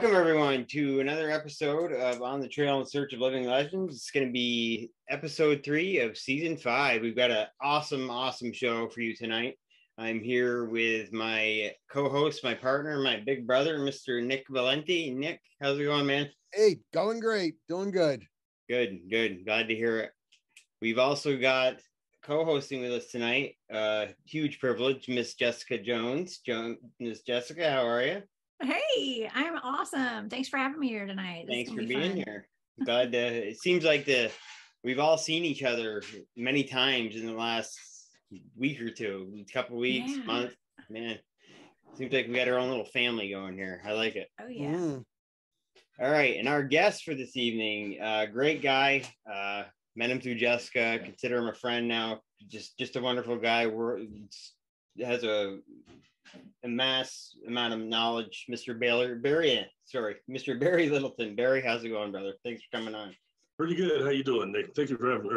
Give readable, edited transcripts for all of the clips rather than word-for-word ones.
Welcome, everyone, to another episode of On the Trail in Search of Living Legends. It's going to be episode 3 of season 5. We've got an awesome show for you tonight. I'm here with my co-host, my partner, my big brother, Mr. Nick Valenti. Nick, how's it going, man? Hey, going great. Doing good. Good. Glad to hear it. We've also got co-hosting with us tonight, huge privilege, Miss Jessica Jones. Miss Jessica, how are you? Hey, I'm awesome. Thanks for having me here tonight. Thanks for being here. Glad to. It seems like we've all seen each other many times in the last week or two, couple weeks, month. Man, seems like we got our own little family going here. I like it. Oh yeah. All right, and our guest for this evening, great guy. Met him through Jessica. Consider him a friend now. Just a wonderful guy. Has a mass amount of knowledge. Mr. Barry Littleton. Barry, how's it going, brother? Thanks for coming on. Pretty good. How you doing, Nick? Thank you for having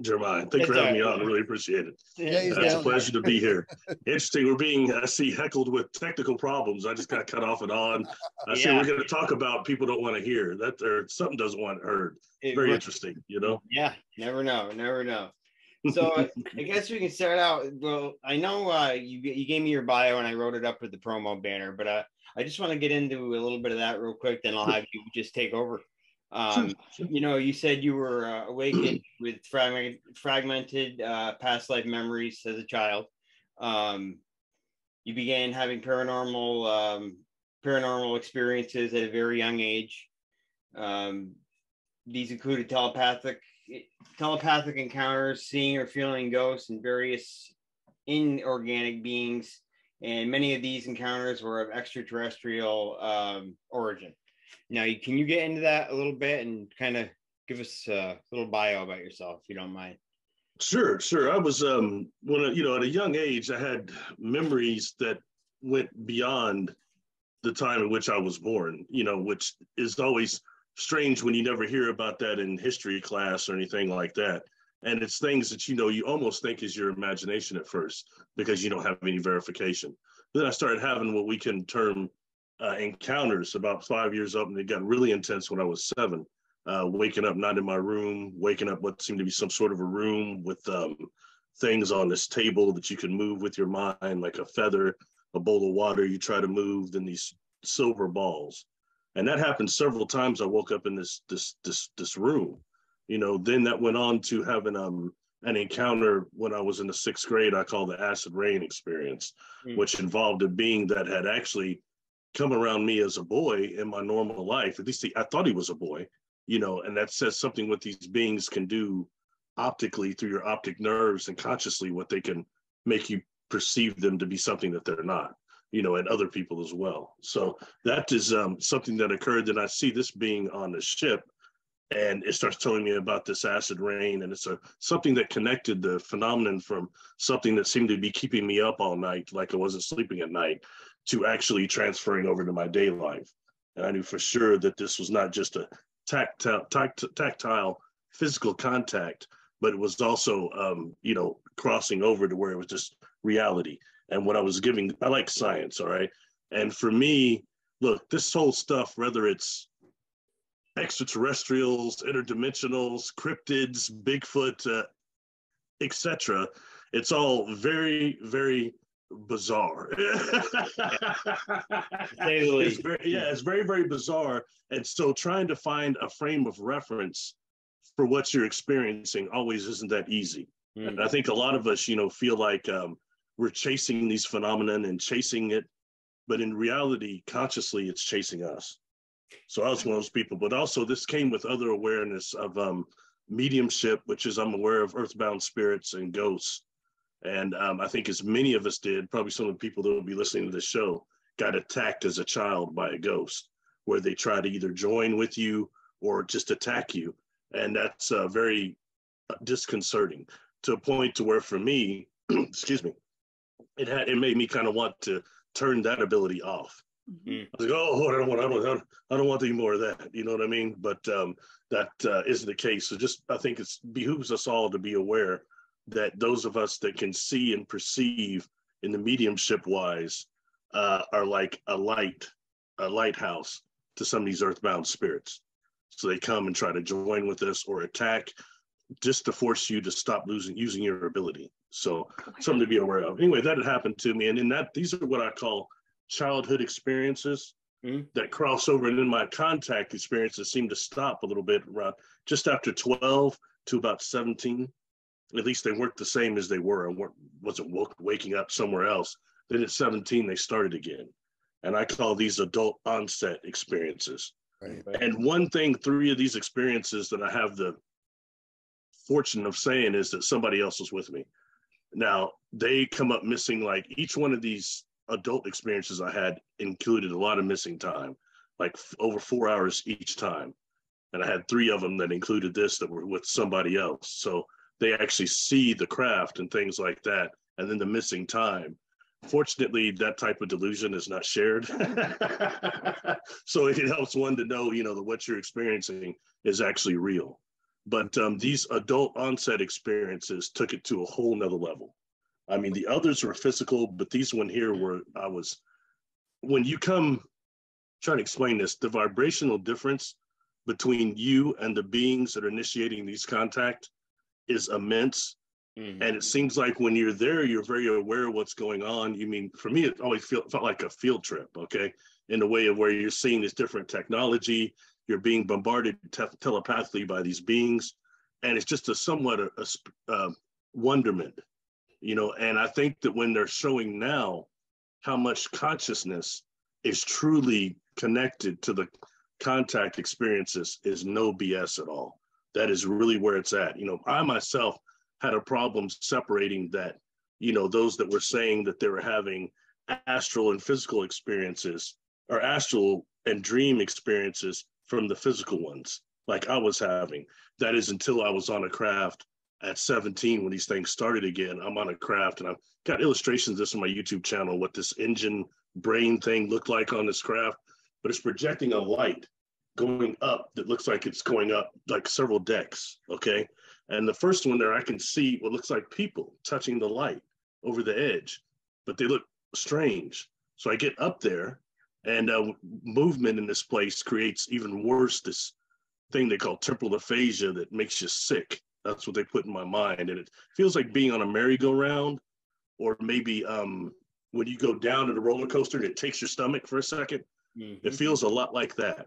Jeremiah. Thank you for having me on. I really appreciate it. It's a pleasure to be here. Interesting. I see heckled with technical problems. I just got cut off and on. I see we're going to talk about people don't want to hear that, or something doesn't want heard. Very interesting, you know? Yeah. Never know. So I guess we can start out. Well, I know you gave me your bio and I wrote it up with the promo banner, but I just want to get into a little bit of that real quick. Then I'll have you just take over. Sure. You know, you said you were awakened with fragmented past life memories as a child. You began having paranormal experiences at a very young age. These included telepathic encounters, seeing or feeling ghosts and various inorganic beings, and many of these encounters were of extraterrestrial origin. Now, can you get into that a little bit and kind of give us a little bio about yourself, if you don't mind? Sure. I was at a young age, I had memories that went beyond the time in which I was born. Which is always strange when you never hear about that in history class or anything like that. And it's things that you almost think is your imagination at first because you don't have any verification. Then I started having what we can term encounters about 5 years up, and it got really intense when I was 7. Waking up not in my room, waking up what seemed to be some sort of a room with things on this table that you can move with your mind, like a feather, a bowl of water you try to move, then these silver balls. And that happened several times. I woke up in this room. Then that went on to having an encounter when I was in the 6th grade. I call the acid rain experience, which involved a being that had actually come around me as a boy in my normal life. At least I thought he was a boy, and that says something what these beings can do optically through your optic nerves and consciously what they can make you perceive them to be something that they're not, and other people as well. So that is something that occurred. Then I see this being on the ship, and it starts telling me about this acid rain, and it's something that connected the phenomenon from something that seemed to be keeping me up all night, like I wasn't sleeping at night, to actually transferring over to my day life. And I knew for sure that this was not just a tactile physical contact, but it was also, crossing over to where it was just reality. And what I was giving, I like science, all right? And for me, look, this whole stuff, whether it's extraterrestrials, interdimensionals, cryptids, Bigfoot, etc., it's all very, very bizarre. It's very, very bizarre. And so trying to find a frame of reference for what you're experiencing always isn't that easy. And I think a lot of us, feel like we're chasing these phenomenon and chasing it, but in reality, consciously, it's chasing us. So I was one of those people, but also this came with other awareness of mediumship, which is I'm aware of earthbound spirits and ghosts. And I think as many of us did, probably some of the people that will be listening to this show got attacked as a child by a ghost, where they try to either join with you or just attack you. And that's very disconcerting, to a point to where for me, excuse me, it made me kind of want to turn that ability off. I was like, oh, I don't want any more of that. You know what I mean? But that isn't the case. So I think it behooves us all to be aware that those of us that can see and perceive in the mediumship wise are like a light a lighthouse to some of these earthbound spirits. So they come and try to join with us or attack just to force you to stop using your ability. So something to be aware of. Anyway, that had happened to me. And in that, these are what I call childhood experiences that cross over. And then my contact experiences seem to stop a little bit around just after 12 to about 17. At least they weren't the same as they were. I wasn't waking up somewhere else. Then at 17, they started again. And I call these adult onset experiences. Right. And one thing, 3 of these experiences that I have the fortune of saying is that somebody else was with me. Now, they come up missing, like each one of these adult experiences I had included a lot of missing time, like over 4 hours each time. And I had 3 of them that included this that were with somebody else. So they actually see the craft and things like that. And then the missing time. Fortunately, that type of delusion is not shared. So it helps one to know, that what you're experiencing is actually real. But these adult onset experiences took it to a whole nother level. I mean, the others were physical, but these one here when you come, trying to explain this, the vibrational difference between you and the beings that are initiating these contact is immense. And it seems like when you're there, you're very aware of what's going on. You mean, for me, it always felt like a field trip, okay? In the way of where you're seeing this different technology, you're being bombarded telepathically by these beings. And it's just somewhat wonderment, and I think that when they're showing now how much consciousness is truly connected to the contact experiences is no BS at all. That is really where it's at. I myself had a problem separating that, those that were saying that they were having astral and physical experiences or astral and dream experiences from the physical ones, like I was having. That is until I was on a craft at 17 when these things started again. I'm on a craft and I've got illustrations of this on my YouTube channel, what this engine brain thing looked like on this craft, but it's projecting a light going up that looks like it's going up like several decks, okay? And the first one there, I can see what looks like people touching the light over the edge, but they look strange. So I get up there and movement in this place creates even worse, this thing they call temporal aphasia that makes you sick. That's what they put in my mind. And it feels like being on a merry-go-round, or maybe when you go down to the roller coaster and it takes your stomach for a second. It feels a lot like that.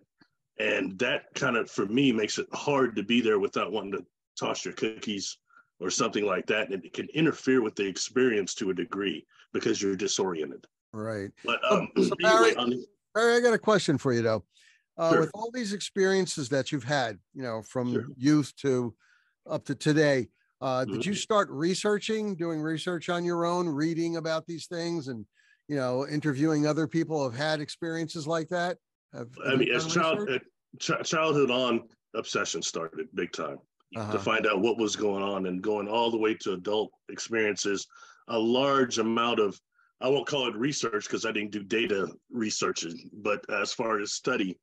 And that kind of, for me, makes it hard to be there without wanting to toss your cookies or something like that. And it can interfere with the experience to a degree because you're disoriented. Right. But so Barry, I got a question for you though. Sure. With all these experiences that you've had, from Sure. youth to up to today, did you start doing research on your own, reading about these things and, interviewing other people who have had experiences like that? As childhood on, obsession started big time to find out what was going on, and going all the way to adult experiences. A large amount of, I won't call it research because I didn't do data research, but as far as study,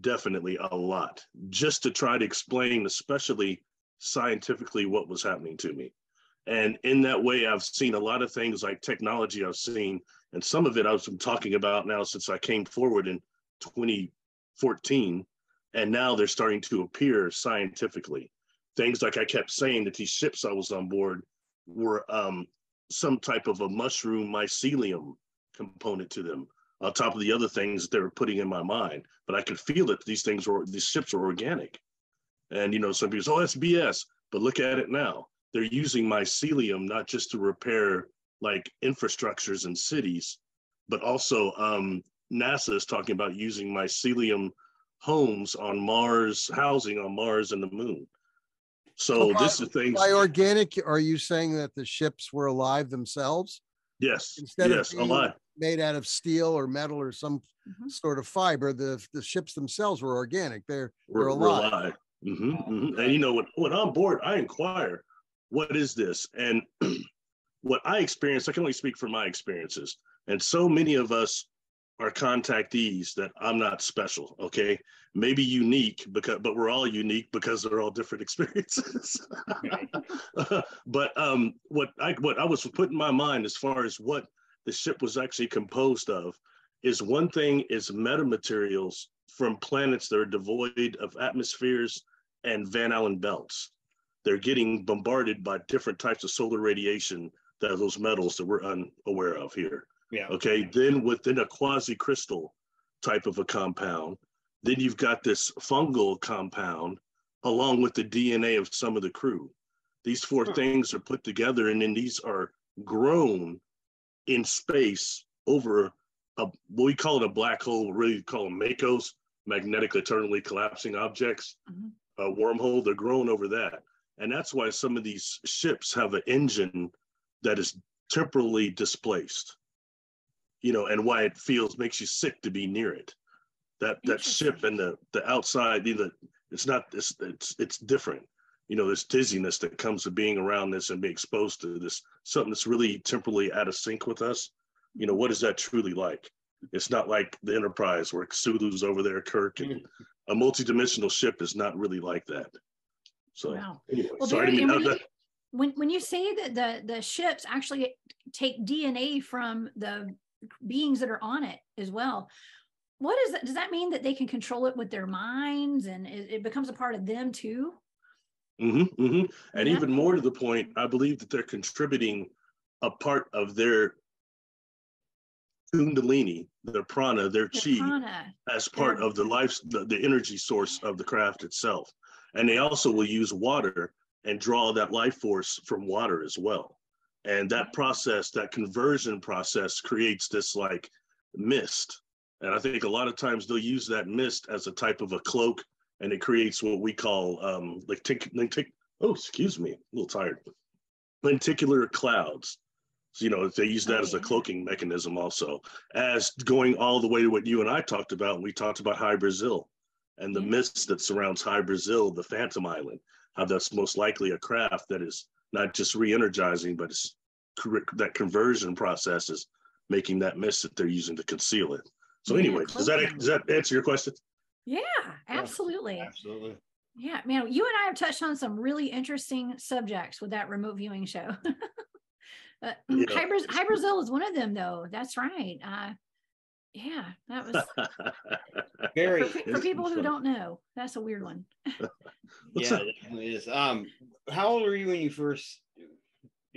definitely a lot, just to try to explain, especially scientifically, what was happening to me. And in that way, I've seen a lot of things like technology I've seen, and some of it I've been talking about now since I came forward in 2014, and now they're starting to appear scientifically. Things like I kept saying that these ships I was on board were some type of a mushroom mycelium component to them, on top of the other things that they were putting in my mind. But I could feel that these ships were organic. And, some people say, oh, that's BS. But look at it now. They're using mycelium not just to repair like infrastructures and cities, but also NASA is talking about using mycelium homes on Mars, housing on Mars and the moon. So this is things. By organic, are you saying that the ships were alive themselves? Yes. Instead of being alive, made out of steel or metal or some sort of fiber, the ships themselves were organic. They're alive. And when I'm bored, I inquire, what is this? And what I experienced, I can only speak from my experiences. And so many of us are contactees that I'm not special, okay? Maybe unique, but we're all unique because they're all different experiences. But what I was putting in my mind as far as what the ship was actually composed of is one thing is metamaterials from planets that are devoid of atmospheres and Van Allen belts. They're getting bombarded by different types of solar radiation that are those metals that we're unaware of here. Yeah. Okay. Then within a quasi-crystal type of a compound, then you've got this fungal compound along with the DNA of some of the crew. These four things are put together, and then these are grown in space over what we call it a black hole, really call them MACOs, magnetic eternally collapsing objects, a wormhole. They're grown over that. And that's why some of these ships have an engine that is temporally displaced, you know, and why it makes you sick to be near it. That ship and the outside, it's not this, it's different. You know, this dizziness that comes with being around this and being exposed to this, something that's really temporally out of sync with us. You know, what is that truly like? It's not like the Enterprise where Cthulhu's over there, Kirk, and a multidimensional ship is not really like that. So, wow. Anyway, Well, sorry, when you say that the ships actually take DNA from the beings that are on it as well, what is that? Does that mean that they can control it with their minds and it becomes a part of them too? And even more to the point, I believe that they're contributing a part of their kundalini, their prana, their chi, as part of the energy source of the craft itself. And they also will use water and draw that life force from water as well. And that process, that conversion process, creates this like mist. And I think a lot of times they'll use that mist as a type of a cloak, and it creates what we call excuse me, a little tired. Lenticular clouds. So, you know, they use that as a cloaking mechanism also, as going all the way to what you and I talked about. And we talked about High Brazil and the mist that surrounds High Brazil, the Phantom Island, how that's most likely a craft that is not just re-energizing, but it's that conversion process is making that mist that they're using to conceal it. So anyway, does that answer your question? Yeah, absolutely. Absolutely. Yeah, man, you and I have touched on some really interesting subjects with that remote viewing show. High Brazil is one of them, though. That's right. Yeah, that was very for people who don't know. That's a weird one. Yeah, it definitely is. How old were you when you first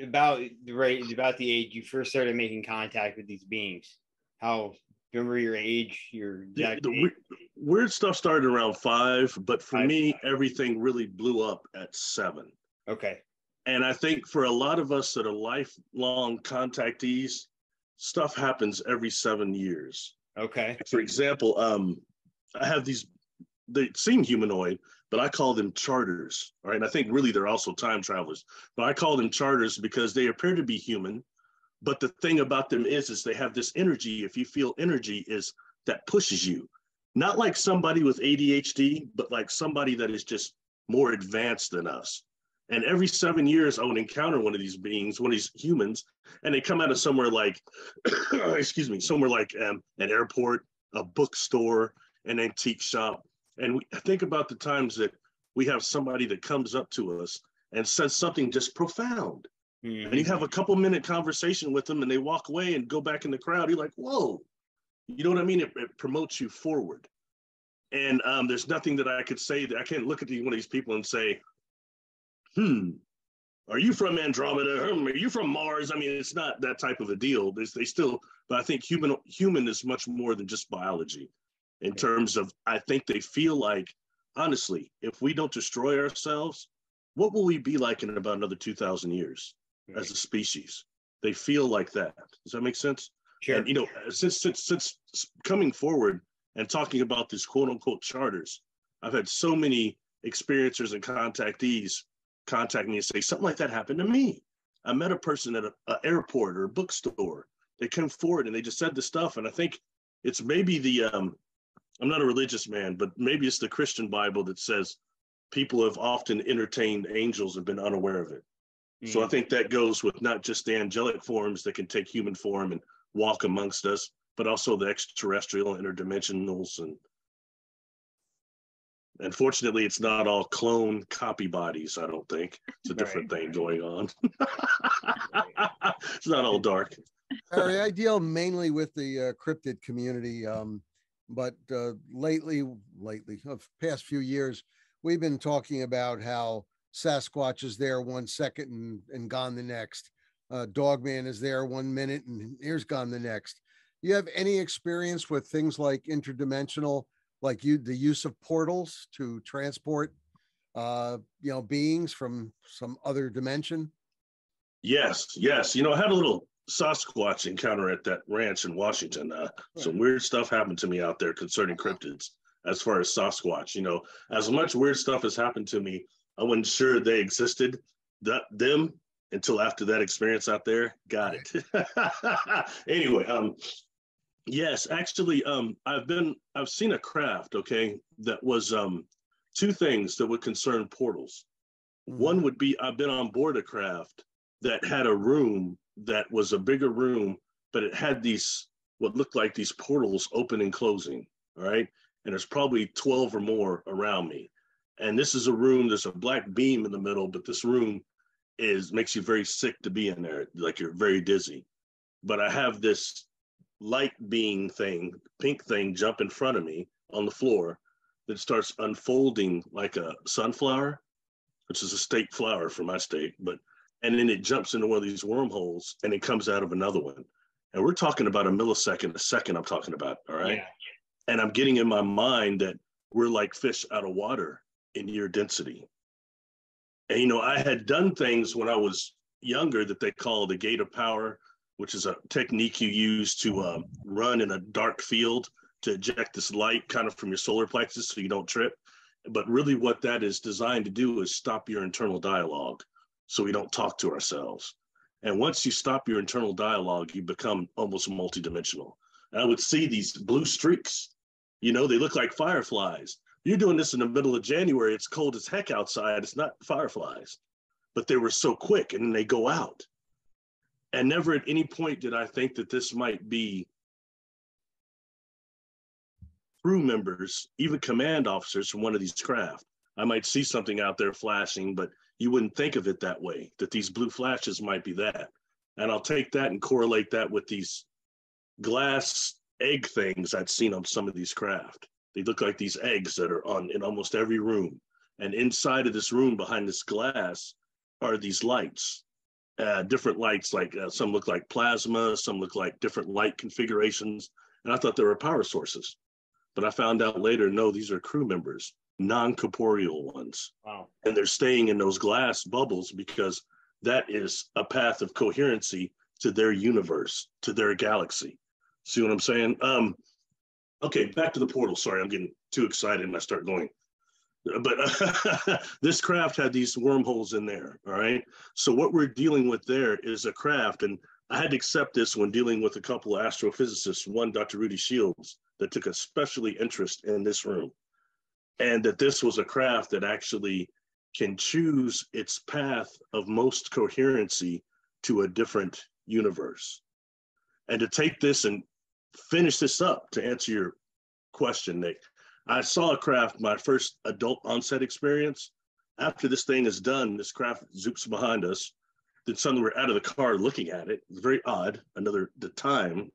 about the age you first started making contact with these beings? How remember your age, your exact age? Weird stuff started around 5, but for me, everything really blew up at 7. Okay. And I think for a lot of us that are lifelong contactees, stuff happens every 7 years. Okay. For example, I have these, they seem humanoid, but I call them charters. All right. And I think really they're also time travelers, but I call them charters because they appear to be human. But the thing about them is they have this energy. If you feel energy, is that pushes you, not like somebody with ADHD, but like somebody that is just more advanced than us. And every 7 years, I would encounter one of these beings, one of these humans, and they come out of somewhere like, excuse me, somewhere like an airport, a bookstore, an antique shop. And I think about the times that we have somebody that comes up to us and says something just profound. And you have a couple-minute conversation with them and they walk away and go back in the crowd. You're like, whoa, you know what I mean? It promotes you forward. And there's nothing that I could say that I can't look at one of these people and say, are you from Andromeda? Are you from Mars? I mean, it's not that type of a deal. They still, but I think human is much more than just biology in terms of, I think they feel like, honestly, if we don't destroy ourselves, what will we be like in about another 2,000 years as a species? They feel like that. Does that make sense? Sure. And, you know, since coming forward and talking about these quote unquote charters, I've had so many experiencers and contactees contact me and say, something like that happened to me. I met a person at an airport or a bookstore. They came forward and they just said this stuff. And I think it's maybe I'm not a religious man, but maybe it's the Christian Bible that says people have often entertained angels and been unaware of it. So I think that goes with not just the angelic forms that can take human form and walk amongst us, but also the extraterrestrial, interdimensionals. And unfortunately, it's not all clone copy bodies, I don't think. It's a different thing going on. It's not all dark. Harry, I deal mainly with the cryptid community, but lately, of past few years, we've been talking about how Sasquatch is there 1 second and gone the next. Dogman is there 1 minute and here's gone the next. You have any experience with things like interdimensional, like the use of portals to transport, beings from some other dimension? Yes. I had a little Sasquatch encounter at that ranch in Washington. Some weird stuff happened to me out there concerning cryptids as far as Sasquatch. As much weird stuff has happened to me, I wasn't sure they existed, them, until after that experience out there. Got it. Anyway, yes, actually, I've seen a craft, okay, that was two things that would concern portals. One would be, I've been on board a craft that had a room that was a bigger room, but it had what looked like these portals open and closing, all right? And there's probably 12 or more around me. And this is a room, there's a black beam in the middle, but this room makes you very sick to be in there, like you're very dizzy. But I have this light being thing, pink thing, jump in front of me on the floor that starts unfolding like a sunflower, which is a state flower for my state, and then it jumps into one of these wormholes and it comes out of another one. And we're talking about a second I'm talking about, all right? Yeah. And I'm getting in my mind that we're like fish out of water in near density. And, I had done things when I was younger that they call the gate of power, which is a technique you use to run in a dark field to eject this light kind of from your solar plexus so you don't trip. But really what that is designed to do is stop your internal dialogue so we don't talk to ourselves. And once you stop your internal dialogue, you become almost multidimensional. And I would see these blue streaks, they look like fireflies. You're doing this in the middle of January. It's cold as heck outside. It's not fireflies, but they were so quick and then they go out. And never at any point did I think that this might be crew members, even command officers from one of these craft. I might see something out there flashing, but you wouldn't think of it that way, that these blue flashes might be that. And I'll take that and correlate that with these glass egg things I'd seen on some of these craft. They look like these eggs that are in almost every room. And inside of this room behind this glass are these lights, different lights, like some look like plasma, some look like different light configurations. And I thought they were power sources. But I found out later, no, these are crew members, non-corporeal ones. Wow. And they're staying in those glass bubbles because that is a path of coherency to their universe, to their galaxy. See what I'm saying? Okay, back to the portal. Sorry, I'm getting too excited and I start going. But this craft had these wormholes in there, all right? So what we're dealing with there is a craft, and I had to accept this when dealing with a couple of astrophysicists, one, Dr. Rudy Shields, that took especially interest in this room, and that this was a craft that actually can choose its path of most coherency to a different universe. And to take this and finish this up, to answer your question, Nick, I saw a craft, my first adult onset experience. After this thing is done, this craft zoops behind us. Then suddenly we're out of the car looking at it. It's very odd, the time,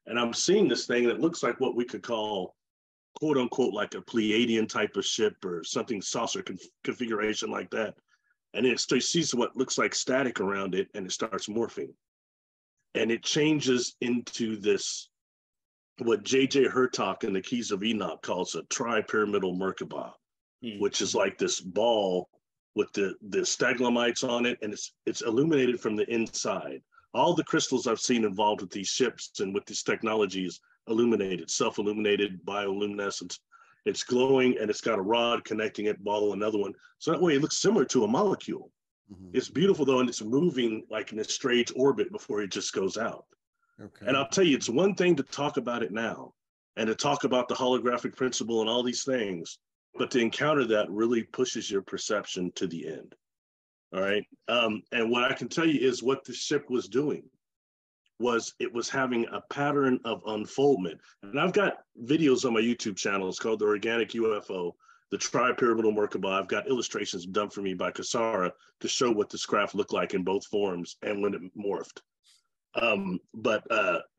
and I'm seeing this thing that looks like what we could call, quote unquote, like a Pleiadian type of ship or something saucer configuration like that. And it sees what looks like static around it and it starts morphing. And it changes into this, what J.J. Hurtak in the Keys of Enoch calls a tri-pyramidal Merkaba, which is like this ball with the stalagmites on it, and it's illuminated from the inside. All the crystals I've seen involved with these ships and with these technologies illuminated, self-illuminated, bioluminescence. It's glowing and it's got a rod connecting it, ball another one. So that way it looks similar to a molecule. Mm-hmm. It's beautiful though, and it's moving like in a strange orbit before it just goes out. Okay. And I'll tell you, it's one thing to talk about it now and to talk about the holographic principle and all these things, but to encounter that really pushes your perception to the end. All right. And what I can tell you is what the ship was doing was it was having a pattern of unfoldment. And I've got videos on my YouTube channel. It's called The Organic UFO, the Tri-Pyramidal Merkaba. I've got illustrations done for me by Kasara to show what this craft looked like in both forms and when it morphed. But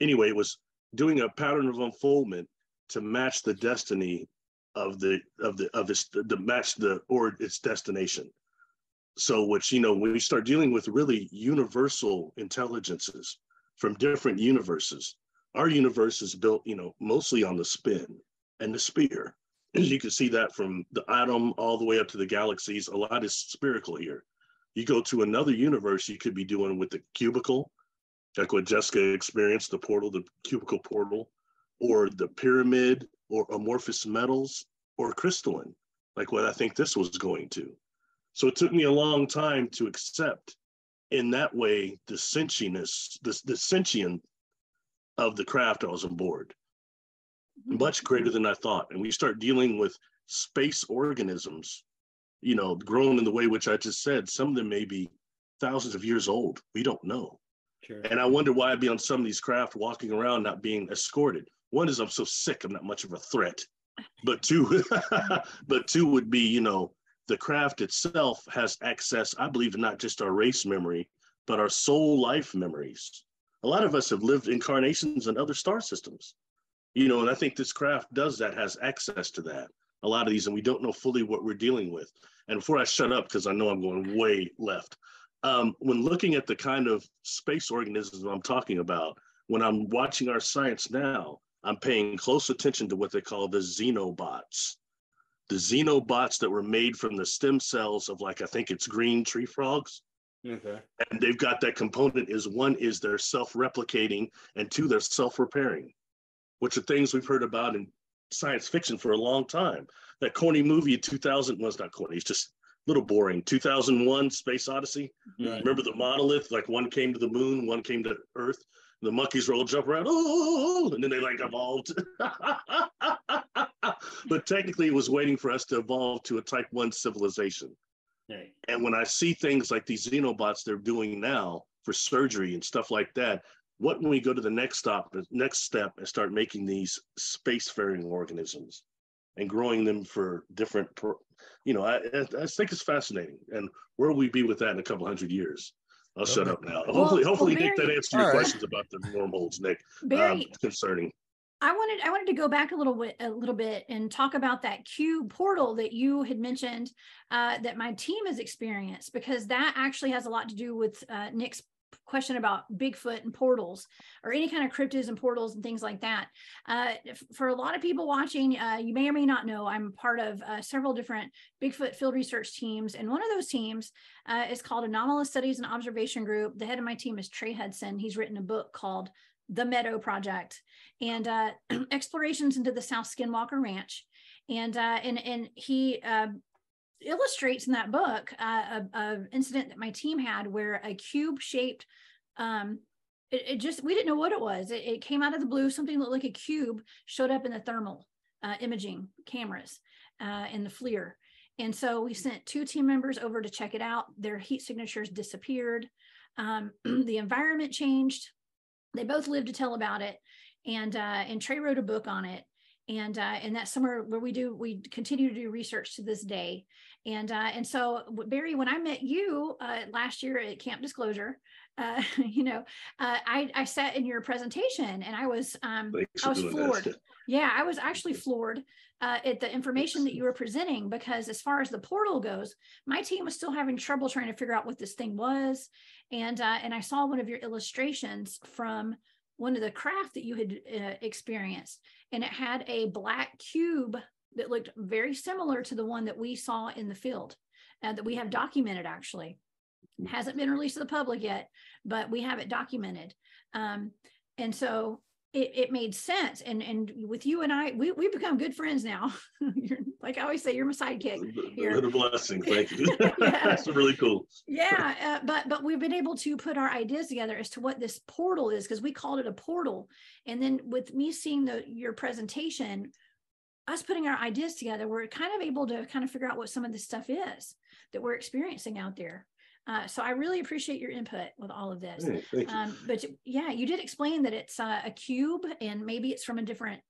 anyway, it was doing a pattern of unfoldment to match the destiny of its destination. So, which, you know, when we start dealing with really universal intelligences from different universes, our universe is built, you know, mostly on the spin and the spear. As you can see that from the atom all the way up to the galaxies, a lot is spherical here. You go to another universe, you could be doing with the cubicle, like what Jessica experienced, the portal, the cubicle portal, or the pyramid, or amorphous metals, or crystalline, like what I think this was going to. So it took me a long time to accept in that way the sentience, the sentient of the craft I was on board, much greater than I thought. And we start dealing with space organisms, you know, grown in the way which I just said. Some of them may be thousands of years old. We don't know. Sure. And I wonder why I'd be on some of these craft walking around not being escorted. One is I'm so sick, I'm not much of a threat. But two, but two would be, you know, the craft itself has access, I believe, to not just our race memory, but our soul life memories. A lot of us have lived incarnations in other star systems, you know, and I think this craft does that, has access to that, a lot of these, and we don't know fully what we're dealing with. And before I shut up, because I know I'm going way left, when looking at the kind of space organisms I'm talking about, when I'm watching our science now, I'm paying close attention to what they call the xenobots. The xenobots that were made from the stem cells of, like, I think it's green tree frogs. Okay. And they've got that component is, one is they're self-replicating, and two, they're self-repairing, which are things we've heard about in science fiction for a long time. That corny movie 2000 was not corny, it's just a little boring. 2001 Space Odyssey. Right. Remember the monolith, like one came to the moon, one came to Earth. The monkeys roll, jump around, oh, and then they like evolved. But technically it was waiting for us to evolve to a type 1 civilization. Right. And when I see things like these xenobots they're doing now for surgery and stuff like that, what when we go to the next step and start making these spacefaring organisms and growing them for different, you know, I think it's fascinating. And where will we be with that in a couple hundred years? I'll shut up now. Hopefully, Nick, that answered your questions about the wormholes, Nick. Barry, concerning. I wanted to go back a little bit and talk about that cube portal that you had mentioned that my team has experienced, because that actually has a lot to do with Nick's question about Bigfoot and portals, or any kind of cryptids and portals and things like that. For a lot of people watching, you may or may not know, I'm part of several different Bigfoot field research teams. And one of those teams is called Anomalous Studies and Observation Group. The head of my team is Trey Hudson. He's written a book called The Meadow Project, and explorations into the South Skinwalker Ranch. And he illustrates in that book an incident that my team had where a cube shaped, it just, we didn't know what it was. It came out of the blue. Something that looked like a cube showed up in the thermal imaging cameras in the FLIR. And so we sent 2 team members over to check it out. Their heat signatures disappeared. The environment changed. They both lived to tell about it. And Trey wrote a book on it. And that's somewhere where we continue to do research to this day. And so Barry, when I met you last year at Camp Disclosure, you know, I sat in your presentation and I was floored. Yeah, I was actually floored at the information that you were presenting, because as far as the portal goes, my team was still having trouble trying to figure out what this thing was. And I saw one of your illustrations from one of the craft that you had experienced, and it had a black cube that looked very similar to the one that we saw in the field, that we have documented. Actually, it hasn't been released to the public yet, but we have it documented. And so it made sense. And with you and I, we've become good friends now. You're, like I always say, you're my sidekick here. What a blessing. Thank you. Yeah. That's really cool. Yeah. But we've been able to put our ideas together as to what this portal is, because we called it a portal. And then with me seeing your presentation, us putting our ideas together, we're kind of able to kind of figure out what some of this stuff is that we're experiencing out there. So I really appreciate your input with all of this. Hey, thank you. But yeah, you did explain that it's a cube, and maybe it's from a different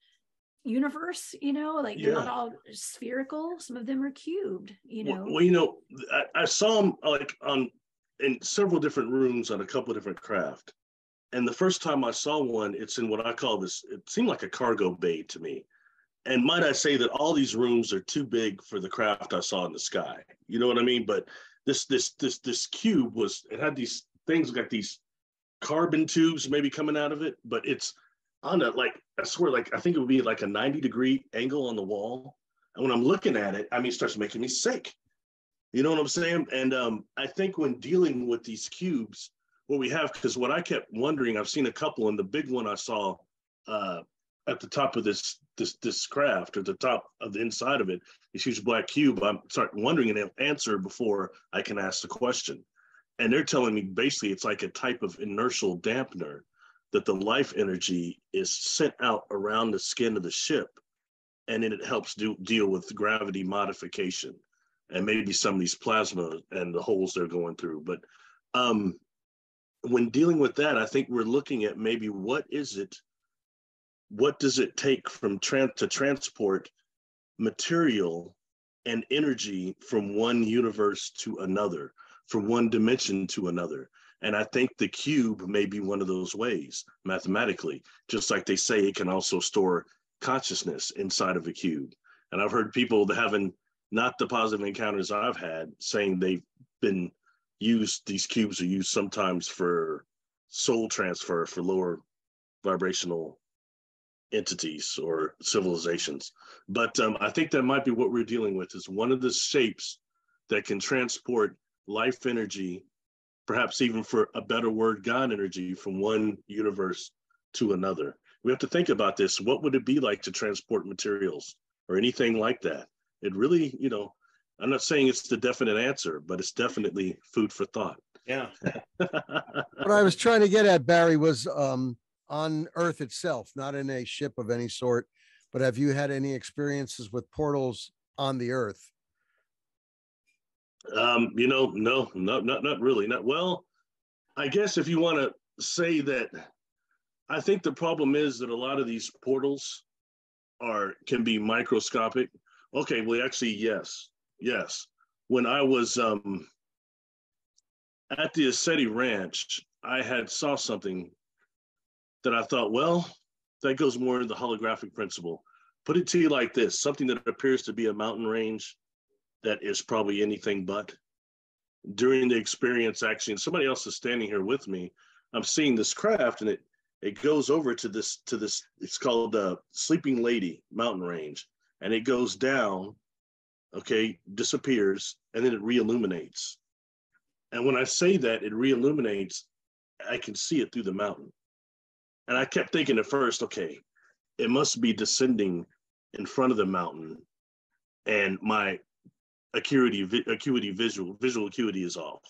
universe, you know, like they're not all spherical. Some of them are cubed, you know. Well, you know, I saw them like in several different rooms on a couple of different craft. And the first time I saw one, it's in what I call this, it seemed like a cargo bay to me. And might I say that all these rooms are too big for the craft I saw in the sky. You know what I mean? But this cube it had these things, got these carbon tubes maybe coming out of it, but it's on a, like, I swear, like, I think it would be like a 90-degree angle on the wall. And when I'm looking at it, I mean, it starts making me sick. You know what I'm saying? And I think when dealing with these cubes, what we have, because what I kept wondering, I've seen a couple, and the big one I saw at the top of this craft, or the top of the inside of it, this huge black cube. I'm starting wondering an answer before I can ask the question. And they're telling me basically it's like a type of inertial dampener, that the life energy is sent out around the skin of the ship, and then it helps deal with gravity modification and maybe some of these plasma and the holes they're going through. But when dealing with that, I think we're looking at maybe what does it take to transport material and energy from one universe to another, from one dimension to another. And I think the cube may be one of those ways mathematically, just like they say it can also store consciousness inside of a cube. And I've heard people having not the positive encounters I've had saying they've been these cubes are used sometimes for soul transfer for lower vibrational entities or civilizations. But I think that might be what we're dealing with, is one of the shapes that can transport life energy, perhaps even, for a better word, God energy, from one universe to another. We have to think about this. What would it be like to transport materials or anything like that? It really, I'm not saying it's the definite answer, but it's definitely food for thought. Yeah. What I was trying to get at, Barry, was on Earth itself, not in a ship of any sort, but have you had any experiences with portals on the Earth? No, not really. Not well. I guess if you want to say that, I think the problem is that a lot of these portals can be microscopic. Okay, well, actually, yes. When I was at the Ascetti Ranch, I saw something that I thought, well, that goes more into the holographic principle. Put it to you like this: something that appears to be a mountain range that is probably anything but. During the experience, actually, and somebody else is standing here with me, I'm seeing this craft, and it goes over to this, it's called the Sleeping Lady mountain range, and it goes down, okay, disappears, and then it re-illuminates. And when I say that it re-illuminates, I can see it through the mountain. And I kept thinking at first, okay, it must be descending in front of the mountain, and my visual acuity is off.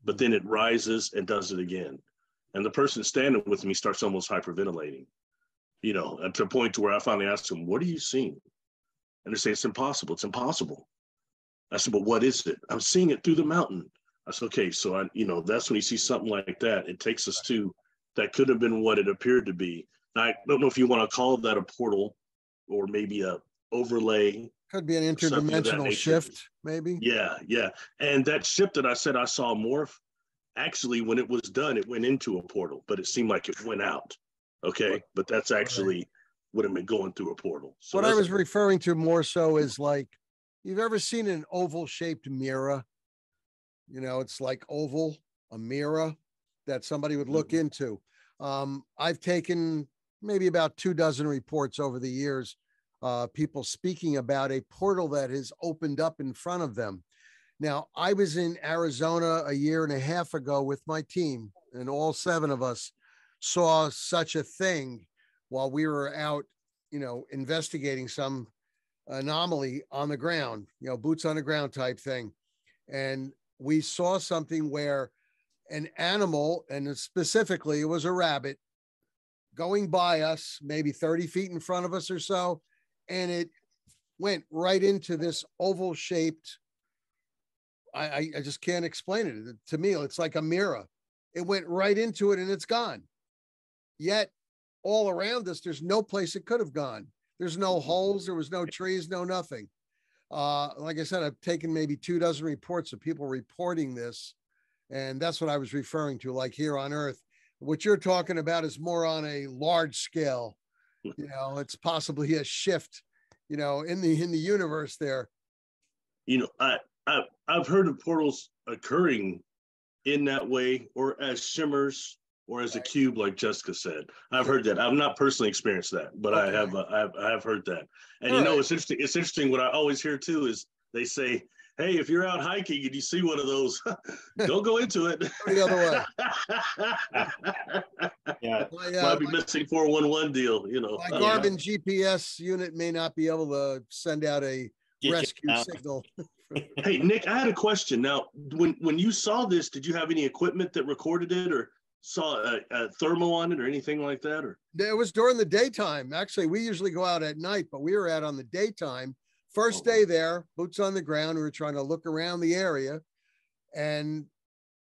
But then it rises and does it again. And the person standing with me starts almost hyperventilating, to a point to where I finally asked them, what are you seeing? And they say, it's impossible. It's impossible. I said, but what is it? I'm seeing it through the mountain. I said, okay, so that's when you see something like that. It takes us to, that could have been what it appeared to be. Now, I don't know if you want to call that a portal or maybe a overlay. Could be an interdimensional shift, maybe. Yeah. And that ship that I said I saw morph, actually, when it was done, it went into a portal, but it seemed like it went out. Okay, but that's actually would have been going through a portal. So what I was referring to more so is, like, you've ever seen an oval shaped mirror? It's like oval, a mirror that somebody would look into. I've taken maybe about 24 reports over the years, people speaking about a portal that has opened up in front of them. Now, I was in Arizona a year and a half ago with my team, and all 7 of us saw such a thing while we were out, investigating some anomaly on the ground, boots on the ground type thing. And we saw something where an animal, and specifically it was a rabbit, going by us, maybe 30 feet in front of us or so, and it went right into this oval shaped, I just can't explain it. To me, it's like a mirror. It went right into it and it's gone. Yet all around us, there's no place it could have gone. There's no holes. There was no trees, no nothing. Like I said, I've taken maybe 24 reports of people reporting this. And that's what I was referring to. Like here on Earth, What you're talking about is more on a large scale. You know, it's possibly a shift, you know, in the universe there. You know, I've heard of portals occurring in that way, or as shimmers, or as a cube, like Jessica said. I've heard that. I've not personally experienced that, but I have heard that. And you know, it's interesting. It's interesting. What I always hear too is they say, "Hey, if you're out hiking and you see one of those, don't go into it. Go the other way." Yeah, might be missing 411 deal. You know, my Garmin GPS unit may not be able to send out a rescue signal. Hey, Nick, I had a question. Now, when you saw this, did you have any equipment that recorded it, or saw a thermal on it, or anything like that? Or it was during the daytime. Actually, we usually go out at night, but we were out on the daytime. First day there, boots on the ground. We were trying to look around the area, and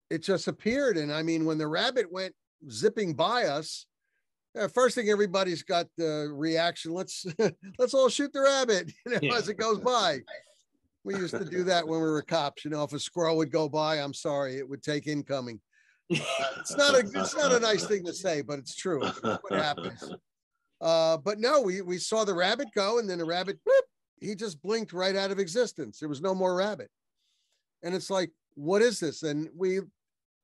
it just appeared. And I mean, when the rabbit went zipping by us, first thing everybody's got the reaction: let's all shoot the rabbit, you know, as it goes by. We used to do that when we were cops. You know, if a squirrel would go by, I'm sorry, it would take incoming. It's not a nice thing to say, but it's true. It's what happens. But no, we saw the rabbit go, and then the rabbit, whoop, he just blinked right out of existence. There was no more rabbit. And it's like, what is this? And we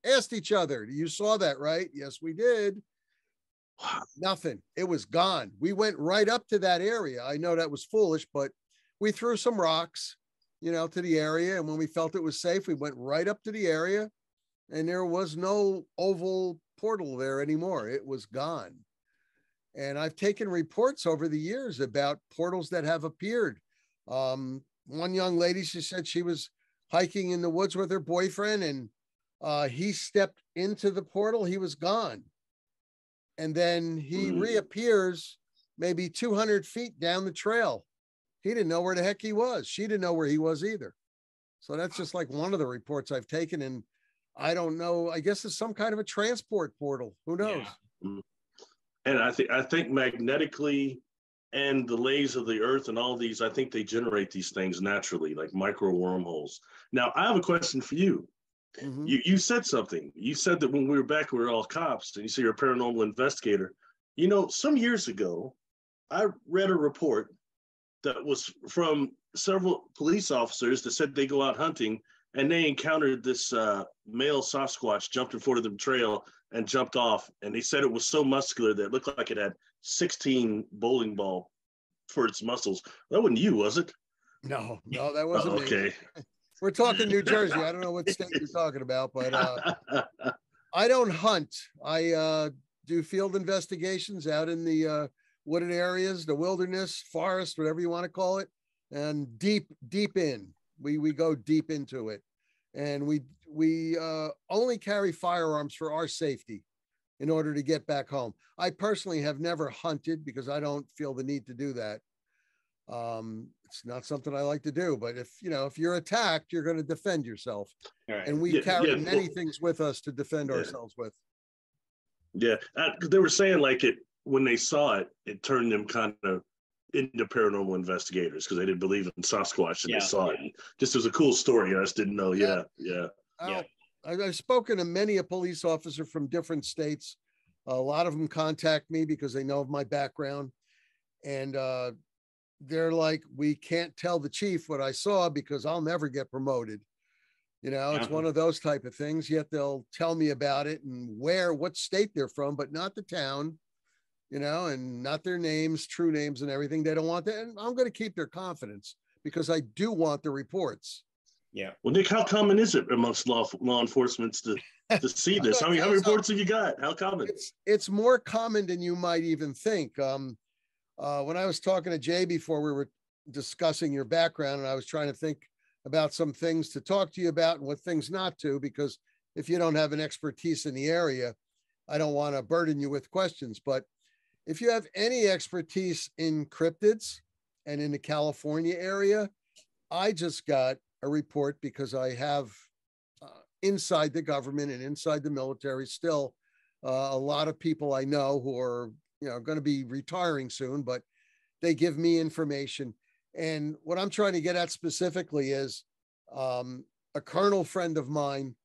asked each other, you saw that, right? Yes, we did. Nothing. It was gone. We went right up to that area. I know that was foolish, but we threw some rocks, you know, to the area. And when we felt it was safe, we went right up to the area, and there was no oval portal there anymore. It was gone. And I've taken reports over the years about portals that have appeared. One young lady, she said she was hiking in the woods with her boyfriend, and he stepped into the portal. He was gone. And then he reappears maybe 200 feet down the trail. He didn't know where the heck he was. She didn't know where he was either. So that's just like one of the reports I've taken. And I don't know, I guess it's some kind of a transport portal. Who knows? Yeah. And I think magnetically, and the layers of the earth and all these, I think they generate these things naturally, like micro wormholes. Now, I have a question for you. Mm-hmm. You said something. You said that when we were back, we were all cops, and you say you're a paranormal investigator. You know, some years ago, I read a report that was from several police officers that said they go out hunting, and they encountered this male Sasquatch, jumped in front of the trail and jumped off. And they said it was so muscular that it looked like it had 16 bowling ball for its muscles. That wasn't you, was it? No, that wasn't me. Okay. We're talking New Jersey. I don't know what state you're talking about, but I don't hunt. I do field investigations out in the wooded areas, the wilderness, forest, whatever you want to call it, and deep in. We go deep into it, and we only carry firearms for our safety in order to get back home. I personally have never hunted because I don't feel the need to do that. It's not something I like to do, but if you're attacked, you're going to defend yourself. Right. And we carry many things with us to defend ourselves with. Yeah. They were saying like when they saw it, it turned them kind of into paranormal investigators because they didn't believe in Sasquatch and they saw it. Just was a cool story. I just didn't know. Yeah. I've spoken to many a police officer from different states. A lot of them contact me because they know of my background, and they're like, we can't tell the chief what I saw because I'll never get promoted. It's one of those type of things, yet they'll tell me about it and what state they're from, but not the town, and not their names, true names and everything. They don't want that. And I'm going to keep their confidence because I do want the reports. Yeah. Well, Nick, how common is it amongst law enforcement to see this? How many reports have you got? How common? It's more common than you might even think. When I was talking to Jay before, we were discussing your background, and I was trying to think about some things to talk to you about and what things not to, because if you don't have an expertise in the area, I don't want to burden you with questions. But if you have any expertise in cryptids and in the California area, I just got a report because I have inside the government and inside the military still a lot of people I know who are going to be retiring soon, but they give me information. And what I'm trying to get at specifically is a colonel friend of mine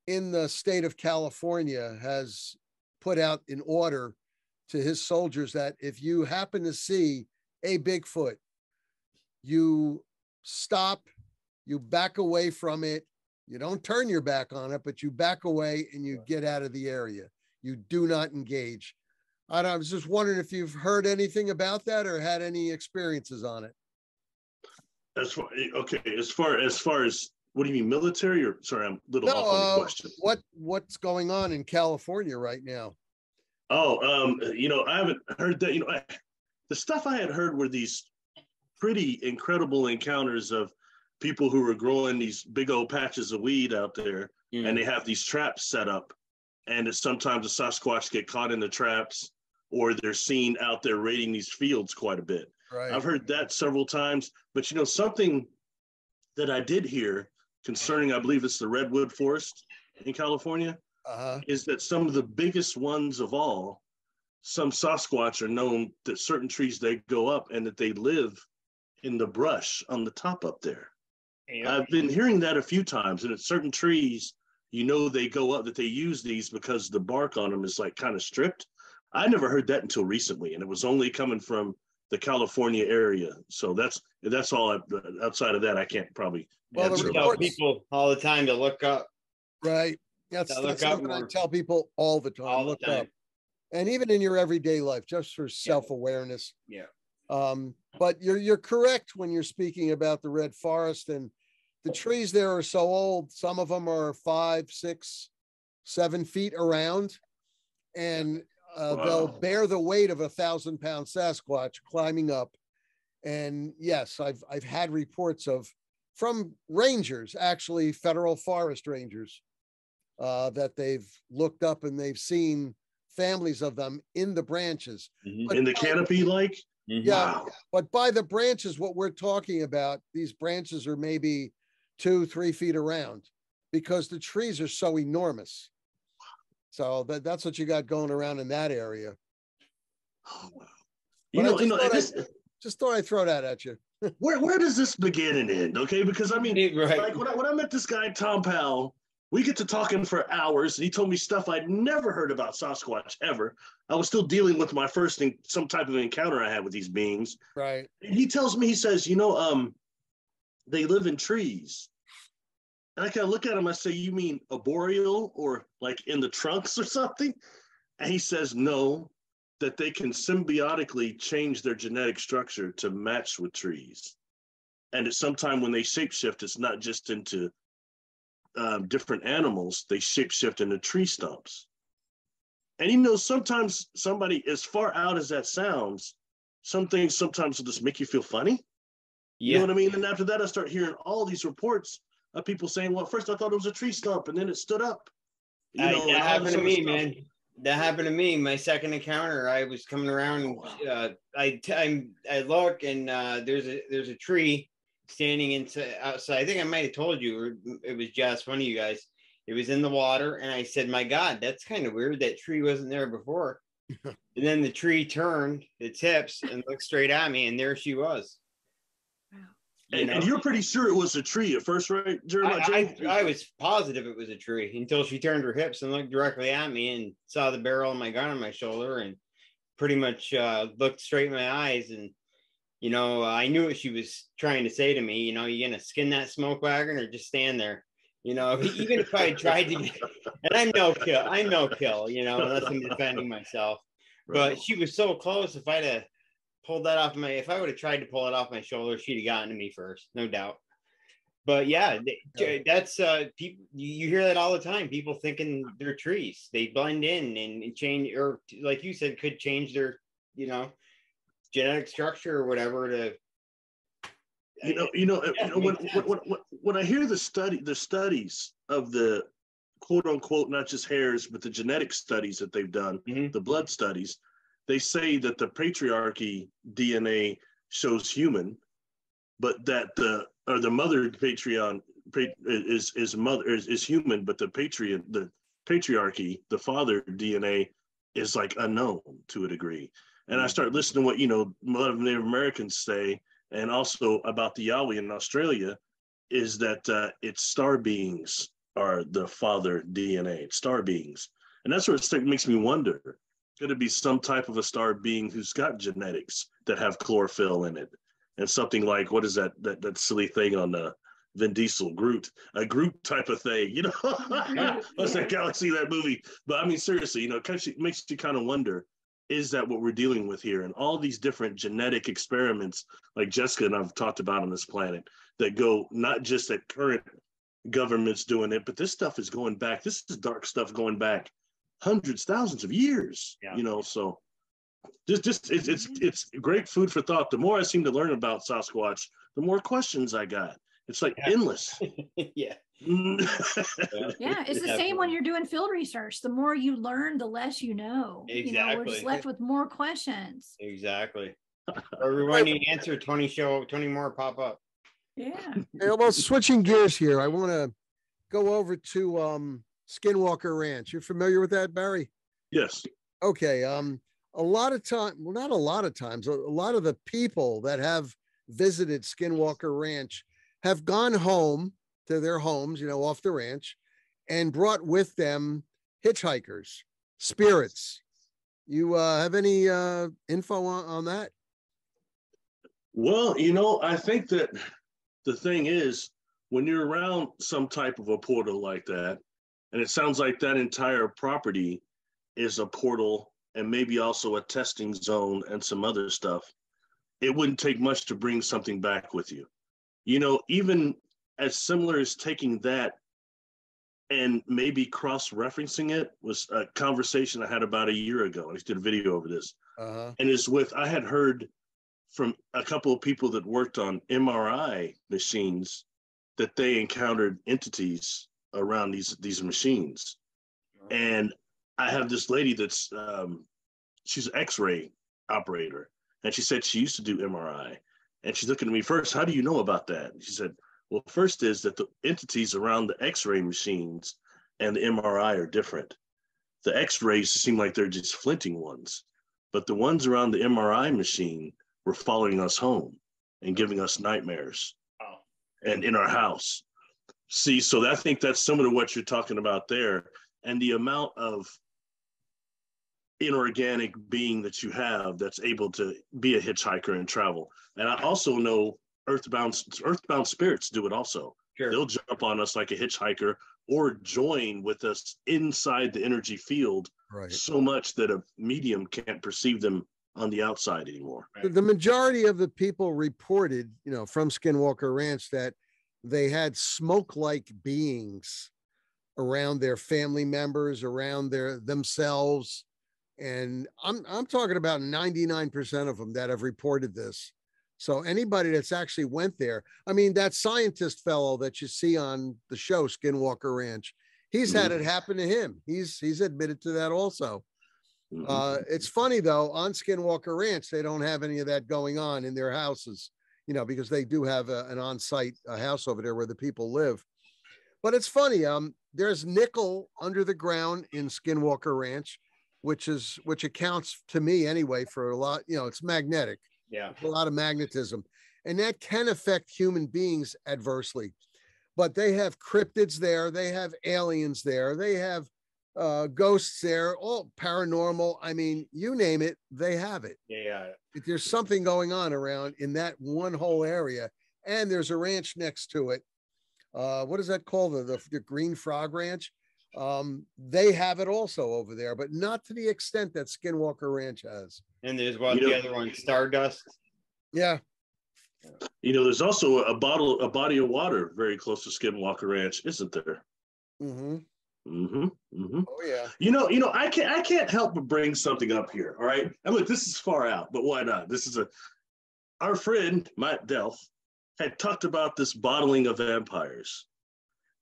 in the state of California has put out an order to his soldiers that if you happen to see a Bigfoot, you stop, you back away from it. You don't turn your back on it, but you back away and you get out of the area. You do not engage. I was just wondering if you've heard anything about that or had any experiences on it. As far as what do you mean, military, or sorry, I'm a little off on the question. What's going on in California right now? Oh, I haven't heard that. The stuff I had heard were these pretty incredible encounters of people who were growing these big old patches of weed out there, and they have these traps set up, and sometimes the Sasquatch get caught in the traps, or they're seen out there raiding these fields quite a bit. Right. I've heard that several times, but something that I did hear concerning, I believe it's the redwood forest in California, is that some of the biggest ones of all, some Sasquatch are known that certain trees they go up and that they live in the brush on the top up there. Yep. I've been hearing that a few times, and at certain trees, they go up, that they use these because the bark on them is like kind of stripped. I never heard that until recently, and it was only coming from the California area. So that's all. Outside of that, I can't probably. Well, we tell people all the time to look up. Right. That's something I tell people all the time. Look up, and even in your everyday life, just for self-awareness. Yeah. But you're correct when you're speaking about the red forest, and the trees there are so old. Some of them are 5, 6, 7 feet around, and they'll bear the weight of 1,000-pound Sasquatch climbing up. And yes, I've had reports from rangers, actually federal forest rangers, that they've looked up and they've seen families of them in the branches. In the canopy, like? Yeah, wow. But by the branches, what we're talking about, these branches are maybe 2-3 feet around because the trees are so enormous. So that's what you got going around in that area. Oh, wow. Just thought I'd throw that at you. where does this begin and end? Okay, because I mean, like when I met this guy Tom Powell, we get to talking for hours, and he told me stuff I'd never heard about Sasquatch ever. I was still dealing with my first some type of encounter I had with these beings. Right. And he tells me, he says, they live in trees. And I kind of look at him, I say, you mean arboreal, or like in the trunks or something? And he says, no, that they can symbiotically change their genetic structure to match with trees. And at some time when they shapeshift, it's not just into different animals, they shapeshift into tree stumps. And sometimes somebody, as far out as that sounds, some things sometimes will just make you feel funny. You know what I mean? And after that, I start hearing all these reports of people saying, well, first I thought it was a tree stump, and then it stood up. That happened to me, man. That happened to me. My second encounter, I was coming around. I look, and there's a tree standing outside. I think I might have told you, or it was just one of you guys. It was in the water, and I said, my God, that's kind of weird. That tree wasn't there before. And then the tree turned its hips and looked straight at me, and there she was. And you're pretty sure it was a tree at first, right, Jeremiah? I was positive it was a tree until she turned her hips and looked directly at me and saw the barrel of my gun on my shoulder and pretty much looked straight in my eyes. And, I knew what she was trying to say to me. You going to skin that smoke wagon or just stand there? Even if I tried to get, and I'm no kill, unless I'm defending myself. Right. But she was so close. If I'd have pulled that off if I would have tried to pull it off my shoulder, she'd have gotten to me first, no doubt. But yeah, that's people. You hear that all the time. People thinking they're trees. They blend in and change, or like you said, could change their, genetic structure or whatever to. When I hear the studies of the quote unquote, not just hairs, but the genetic studies that they've done, the blood studies, they say that the patriarchy DNA shows human, but that the mother Patreon is human, but the patriarchy, the father DNA is like unknown to a degree. And I start listening to what a lot of Native Americans say, and also about the Yowie in Australia, is that it's star beings are the father DNA. It's star beings. And that's where it makes me wonder, could it be some type of a star being who's got genetics that have chlorophyll in it? And something like, what is that silly thing on the Vin Diesel, Groot, a Groot type of thing, you know? What's that galaxy, that movie? But I mean, seriously, you know, it makes you kind of wonder, is that what we're dealing with here? And all these different genetic experiments, like Jessica and I've talked about on this planet, that go not just at current governments doing it, but this stuff is going back. This is dark stuff going back hundreds, thousands of years, you know, so it's great food for thought. The more I seem to learn about Sasquatch, the more questions I got. It's like endless. Yeah. Yeah, it's the same when you're doing field research. The more you learn, the less you know. Exactly. You know, we're just left with more questions. Exactly. Everyone need an answer. Tony Moore pop up. Yeah. Well, switching gears here, I want to go over to Skinwalker Ranch. You're familiar with that, Barry? Yes. Okay. A lot of time, well, not a lot of times, a lot of the people that have visited Skinwalker Ranch have gone home to their homes, you know, off the ranch, and brought with them hitchhikers, spirits. You have any info on that? Well, you know, I think that the thing is, when you're around some type of a portal like that, and it sounds like that entire property is a portal and maybe also a testing zone and some other stuff, it wouldn't take much to bring something back with you. You know, even as similar as taking that and maybe cross-referencing it was a conversation I had about a year ago. I just did a video over this. And it's with, I had heard from a couple of people that worked on MRI machines that they encountered entities around these machines. And I have this lady that's, she's an X-ray operator. And she said she used to do MRI. And she's looking at me first, how do you know about that? And she said, well, first is that the entities around the X-ray machines and the MRI are different. The X-rays seem like they're just flinting ones, but the ones around the MRI machine were following us home and giving us nightmares and in our house. See, so I think that's similar to what you're talking about there. And the amount of inorganic being that you have that's able to be a hitchhiker and travel. And I also know earthbound spirits do it also. Sure. They'll jump on us like a hitchhiker or join with us inside the energy field so much that a medium can't perceive them on the outside anymore. The majority of the people reported, you know, from Skinwalker Ranch that they had smoke-like beings around their family members, around themselves. And I'm talking about 99% of them that have reported this. So anybody that's actually went there, I mean, that scientist fellow that you see on the show, Skinwalker Ranch, he's had it happen to him. He's admitted to that also. It's funny though, on Skinwalker Ranch, they don't have any of that going on in their houses, you know, because they do have an on-site house over there where the people live. But it's funny. There's nickel under the ground in Skinwalker Ranch, which accounts to me anyway for a lot, you know, it's magnetic. Yeah. A lot of magnetism, and that can affect human beings adversely, but they have cryptids there. They have aliens there. They have ghosts there, all paranormal. I mean, you name it, they have it. Yeah. If there's something going on around in that one whole area, and there's a ranch next to it. What is that called? The Green Frog Ranch. They have it also over there, but not to the extent that Skinwalker Ranch has. And there's the other one, Stardust. Yeah. You know, there's also a body of water very close to Skinwalker Ranch, isn't there? Oh yeah. You know, I can't help but bring something up here. All right. And look, this is far out, but why not? This is our friend Matt Delph had talked about this bottling of vampires.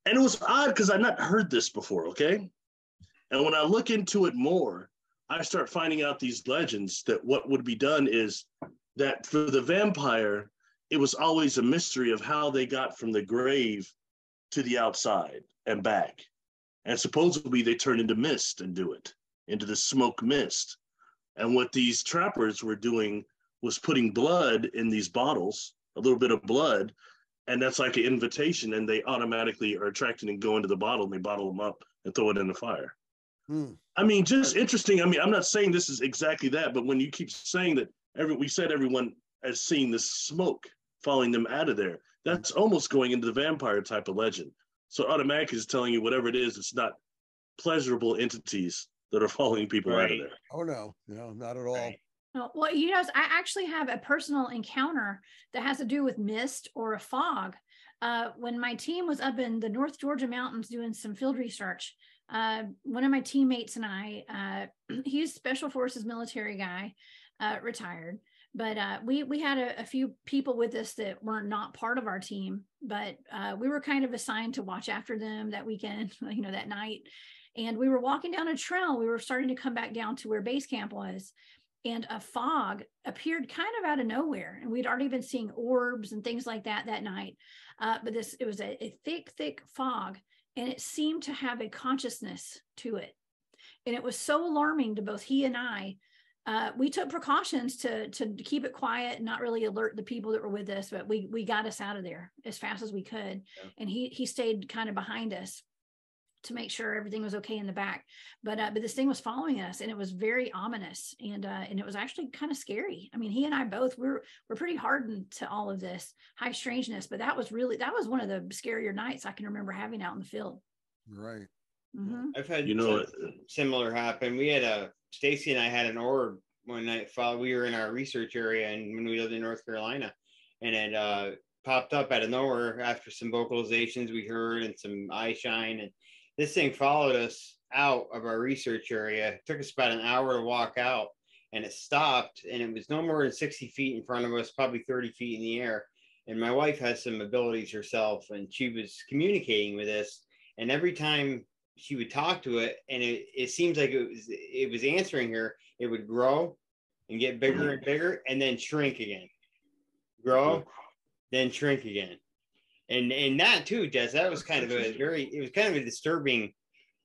And it was odd because I'd not heard this before, okay? And when I look into it more, I start finding out these legends that what would be done is that for the vampire, it was always a mystery of how they got from the grave to the outside and back. And supposedly they turn into mist and do it, into the smoke mist. And what these trappers were doing was putting blood in these bottles, a little bit of blood, and that's like an invitation, and they automatically are attracted and go into the bottle, and they bottle them up and throw it in the fire. I mean, just interesting. I mean, I'm not saying this is exactly that, but when you keep saying that we said everyone has seen the smoke following them out of there, that's almost going into the vampire type of legend. So automatically is telling you whatever it is, it's not pleasurable entities that are following people out of there. Oh no, not at all. Right. Well, I actually have a personal encounter that has to do with mist or a fog. When my team was up in the North Georgia mountains doing some field research, one of my teammates and I, he's special forces military guy, retired, but we had a few people with us that were not part of our team, but we were kind of assigned to watch after them that weekend, that night. And we were walking down a trail. We were starting to come back down to where base camp was. And a fog appeared kind of out of nowhere. And we'd already been seeing orbs and things like that night. But it was a thick fog, and it seemed to have a consciousness to it. And it was so alarming to both he and I. We took precautions to keep it quiet and not really alert the people that were with us, but we got us out of there as fast as we could. Yeah. And he stayed kind of behind us to make sure everything was okay in the back. But this thing was following us, and it was very ominous, and it was actually kind of scary. I mean, he and I both we're pretty hardened to all of this high strangeness, but that was one of the scarier nights I can remember having out in the field. Right. Mm-hmm. I've had similar happen. We had Stacy and I had an orb one night while we were in our research area, and when we lived in North Carolina, and it popped up out of nowhere after some vocalizations we heard and some eye shine, and this thing followed us out of our research area. It took us about an hour to walk out, and it stopped, and it was no more than 60 feet in front of us, probably 30 feet in the air. And my wife has some abilities herself, and she was communicating with us. And every time she would talk to it, and it seems like it was answering her, it would grow and get bigger and bigger, and then shrink again. Grow, then shrink again. And that too, Jess, that was kind of it was kind of a disturbing.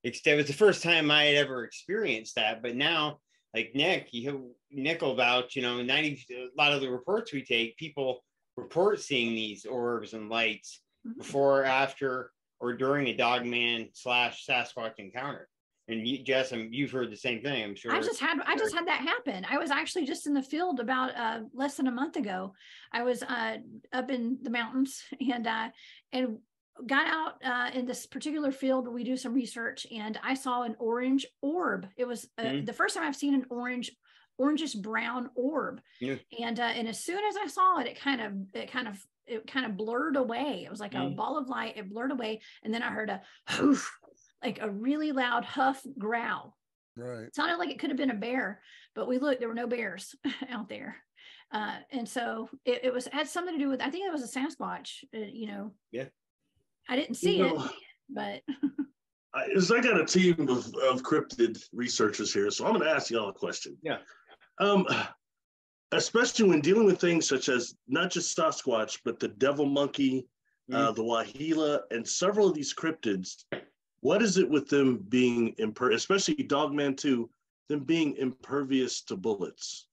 It was the first time I had ever experienced that. But now, like Nick will vouch, a lot of the reports we take, people report seeing these orbs and lights before, after, or during a Dogman / Sasquatch encounter. And Jess, you've heard the same thing, I'm sure. I just had that happen. I was actually just in the field about less than a month ago. I was up in the mountains and got out in this particular field where we do some research, and I saw an orange orb. It was the first time I've seen an orangish brown orb. Yeah. And as soon as I saw it, it kind of blurred away. It was like a ball of light. It blurred away, and then I heard a hoof, like a really loud huff growl. Right. It sounded like it could have been a bear, but we looked, there were no bears out there. And so it had something to do with, I think it was a Sasquatch, Yeah. I didn't see it, but. I got a team of cryptid researchers here, so I'm going to ask y'all a question. Yeah. Especially when dealing with things such as not just Sasquatch, but the devil monkey, the Wahila, and several of these cryptids. What is it with them being especially Dogman 2, them being impervious to bullets?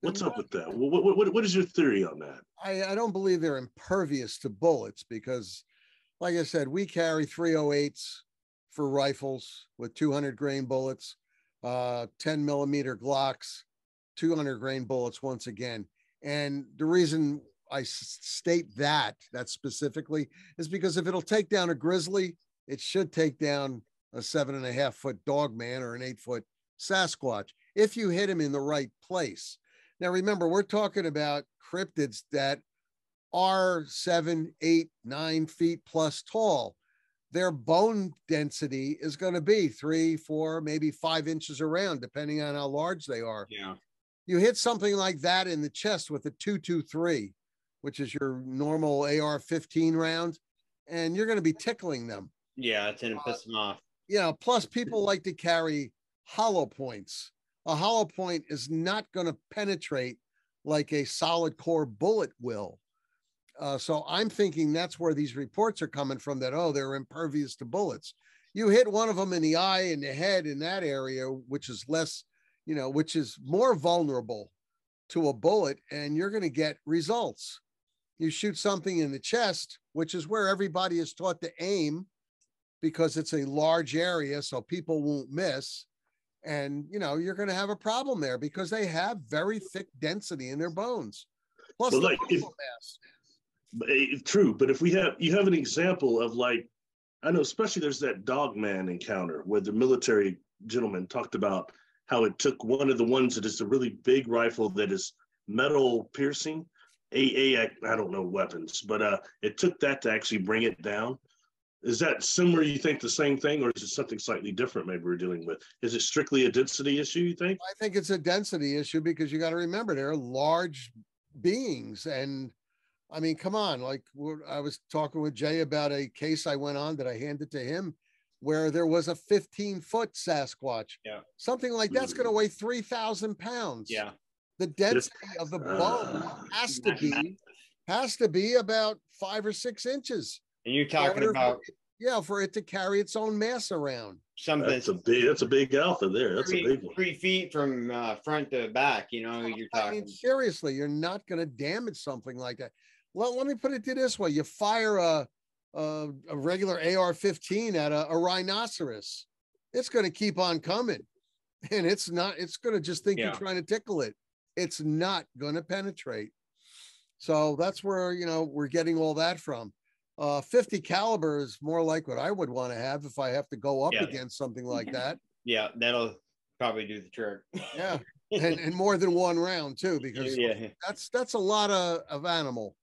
What's up with that? What is your theory on that? I don't believe they're impervious to bullets because, like I said, we carry 308s for rifles with 200 grain bullets, 10 millimeter Glocks, 200 grain bullets once again. And the reason I state that specifically is because if it'll take down a grizzly, it should take down a 7.5 foot Dogman or an 8 foot Sasquatch if you hit him in the right place. Now, remember, we're talking about cryptids that are 7, 8, 9 feet plus tall. Their bone density is going to be 3, 4, maybe 5 inches around, depending on how large they are. Yeah. You hit something like that in the chest with a 223, which is your normal AR-15 round, and you're going to be tickling them. Yeah, it's going to piss them off. Plus people like to carry hollow points. A hollow point is not going to penetrate like a solid core bullet will. So I'm thinking that's where these reports are coming from, that, they're impervious to bullets. You hit one of them in the eye and the head in that area, which is less, which is more vulnerable to a bullet, and you're going to get results. You shoot something in the chest, which is where everybody is taught to aim, because it's a large area, so people won't miss. And, you know, you're going to have a problem there because they have very thick density in their bones. Plus Well, the like muscle mass. true, but if you have an example of, like, I know especially there's that Dogman encounter where the military gentleman talked about how it took one of the ones that is a really big rifle that is metal piercing, I don't know weapons, but it took that to actually bring it down. Is that similar, you think, the same thing, or is it something slightly different maybe we're dealing with? Is it strictly a density issue, you think? I think it's a density issue because you got to remember they're large beings. And I mean, come on, like I was talking with Jay about a case I went on that I handed to him where there was a 15-foot Sasquatch. Yeah. Something like that's going to weigh 3,000 pounds. Yeah. The density of the bone has to be about 5 or 6 inches. And you're talking about for it to carry its own mass around. Something that's a big alpha there. That's a big one. 3 feet from front to back. You know, you're talking. I mean, seriously, you're not going to damage something like that. Well, let me put it this way: you fire a regular AR-15 at a rhinoceros, it's going to keep on coming, and it's not. It's going to just think you're trying to tickle it. It's not going to penetrate. So that's where, you know, we're getting all that from. 50 caliber is more like what I would want to have if I have to go up against something like that. Yeah, that'll probably do the trick. Yeah, and more than one round too, because that's a lot of animal,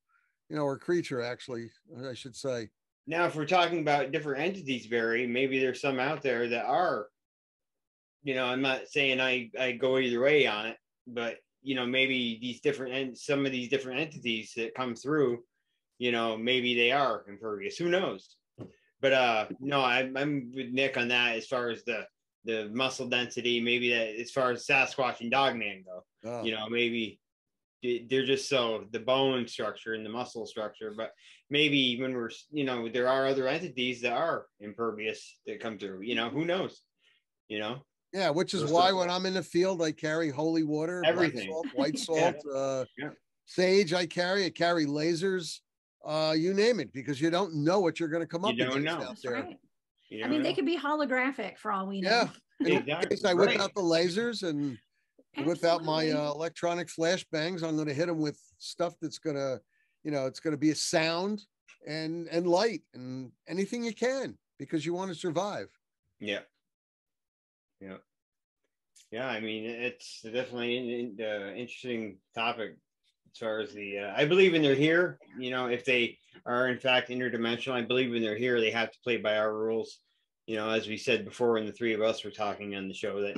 you know, or creature, actually, I should say. Now, if we're talking about different entities, Barry, maybe there's some out there that are, you know, I'm not saying I go either way on it, but, you know, maybe some of these different entities that come through, you know, maybe they are impervious. Who knows? But no, I'm with Nick on that as far as the muscle density. Maybe that as far as Sasquatch and Dogman go, you know, maybe they're just so the bone structure and the muscle structure. But maybe when we're, you know, there are other entities that are impervious that come through. You know, who knows? You know. Yeah, which is why when I'm in the field, I carry holy water, everything, white salt, sage. I carry lasers. You name it, because you don't know what you're going to come up against out there. Right. I mean, they could be holographic for all we know. Yeah. In case I whip out the lasers and whip out my electronic flashbangs, I'm going to hit them with stuff that's going to, you know, it's going to be a sound and light and anything you can, because you want to survive. Yeah. Yeah. Yeah. I mean, it's definitely an interesting topic. As far as I believe when they're here, you know, if they are in fact interdimensional, I believe when they're here, they have to play by our rules. You know, as we said before, when the three of us were talking on the show, that,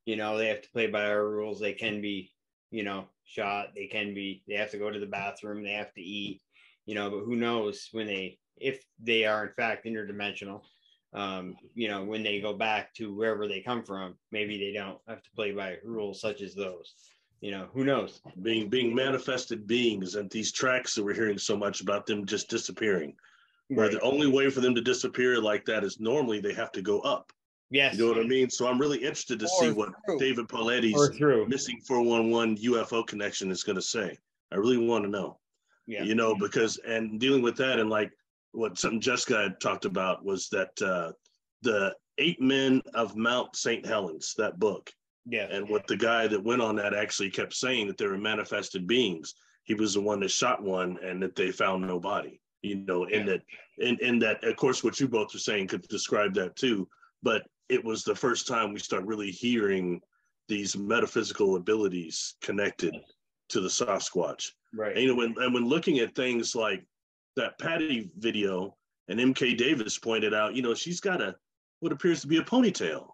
you know, they have to play by our rules. They can be, you know, shot. They have to go to the bathroom. They have to eat, you know, but who knows if they are in fact interdimensional, you know, when they go back to wherever they come from, maybe they don't have to play by rules such as those. You know, who knows? Being manifested beings, and these tracks that we're hearing so much about them just disappearing. Right. Where the only way for them to disappear like that is normally they have to go up. Yes. You know what I mean? So I'm really interested to see what David Pauletti's missing 411 UFO connection is going to say. I really want to know. Yeah. You know, because, and dealing with that, and like something Jessica had talked about was that the 8 Men of Mount St. Helens, that book. Yeah. And what the guy that went on that actually kept saying, that they were manifested beings. He was the one that shot one, and that they found no body, you know, and that, of course, what you both are saying could describe that too. But it was the first time we start really hearing these metaphysical abilities connected to the Sasquatch. Right. And, you know, when looking at things like that Patty video, and MK Davis pointed out, you know, she's got what appears to be a ponytail.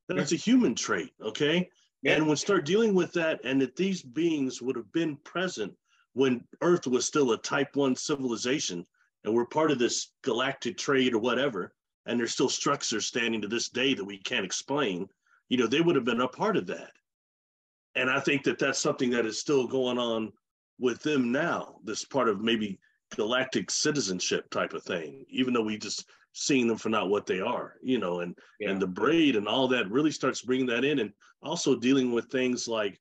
That's a human trait, okay? Yeah. And when start dealing with that, and that these beings would have been present when Earth was still a type 1 civilization, and we're part of this galactic trade or whatever, and there's still structures standing to this day that we can't explain, you know, they would have been a part of that. And I think that that's something that is still going on with them now, this part of maybe galactic citizenship type of thing, even though we just seeing them for not what they are, you know, and the braid and all that really starts bringing that in. And also dealing with things like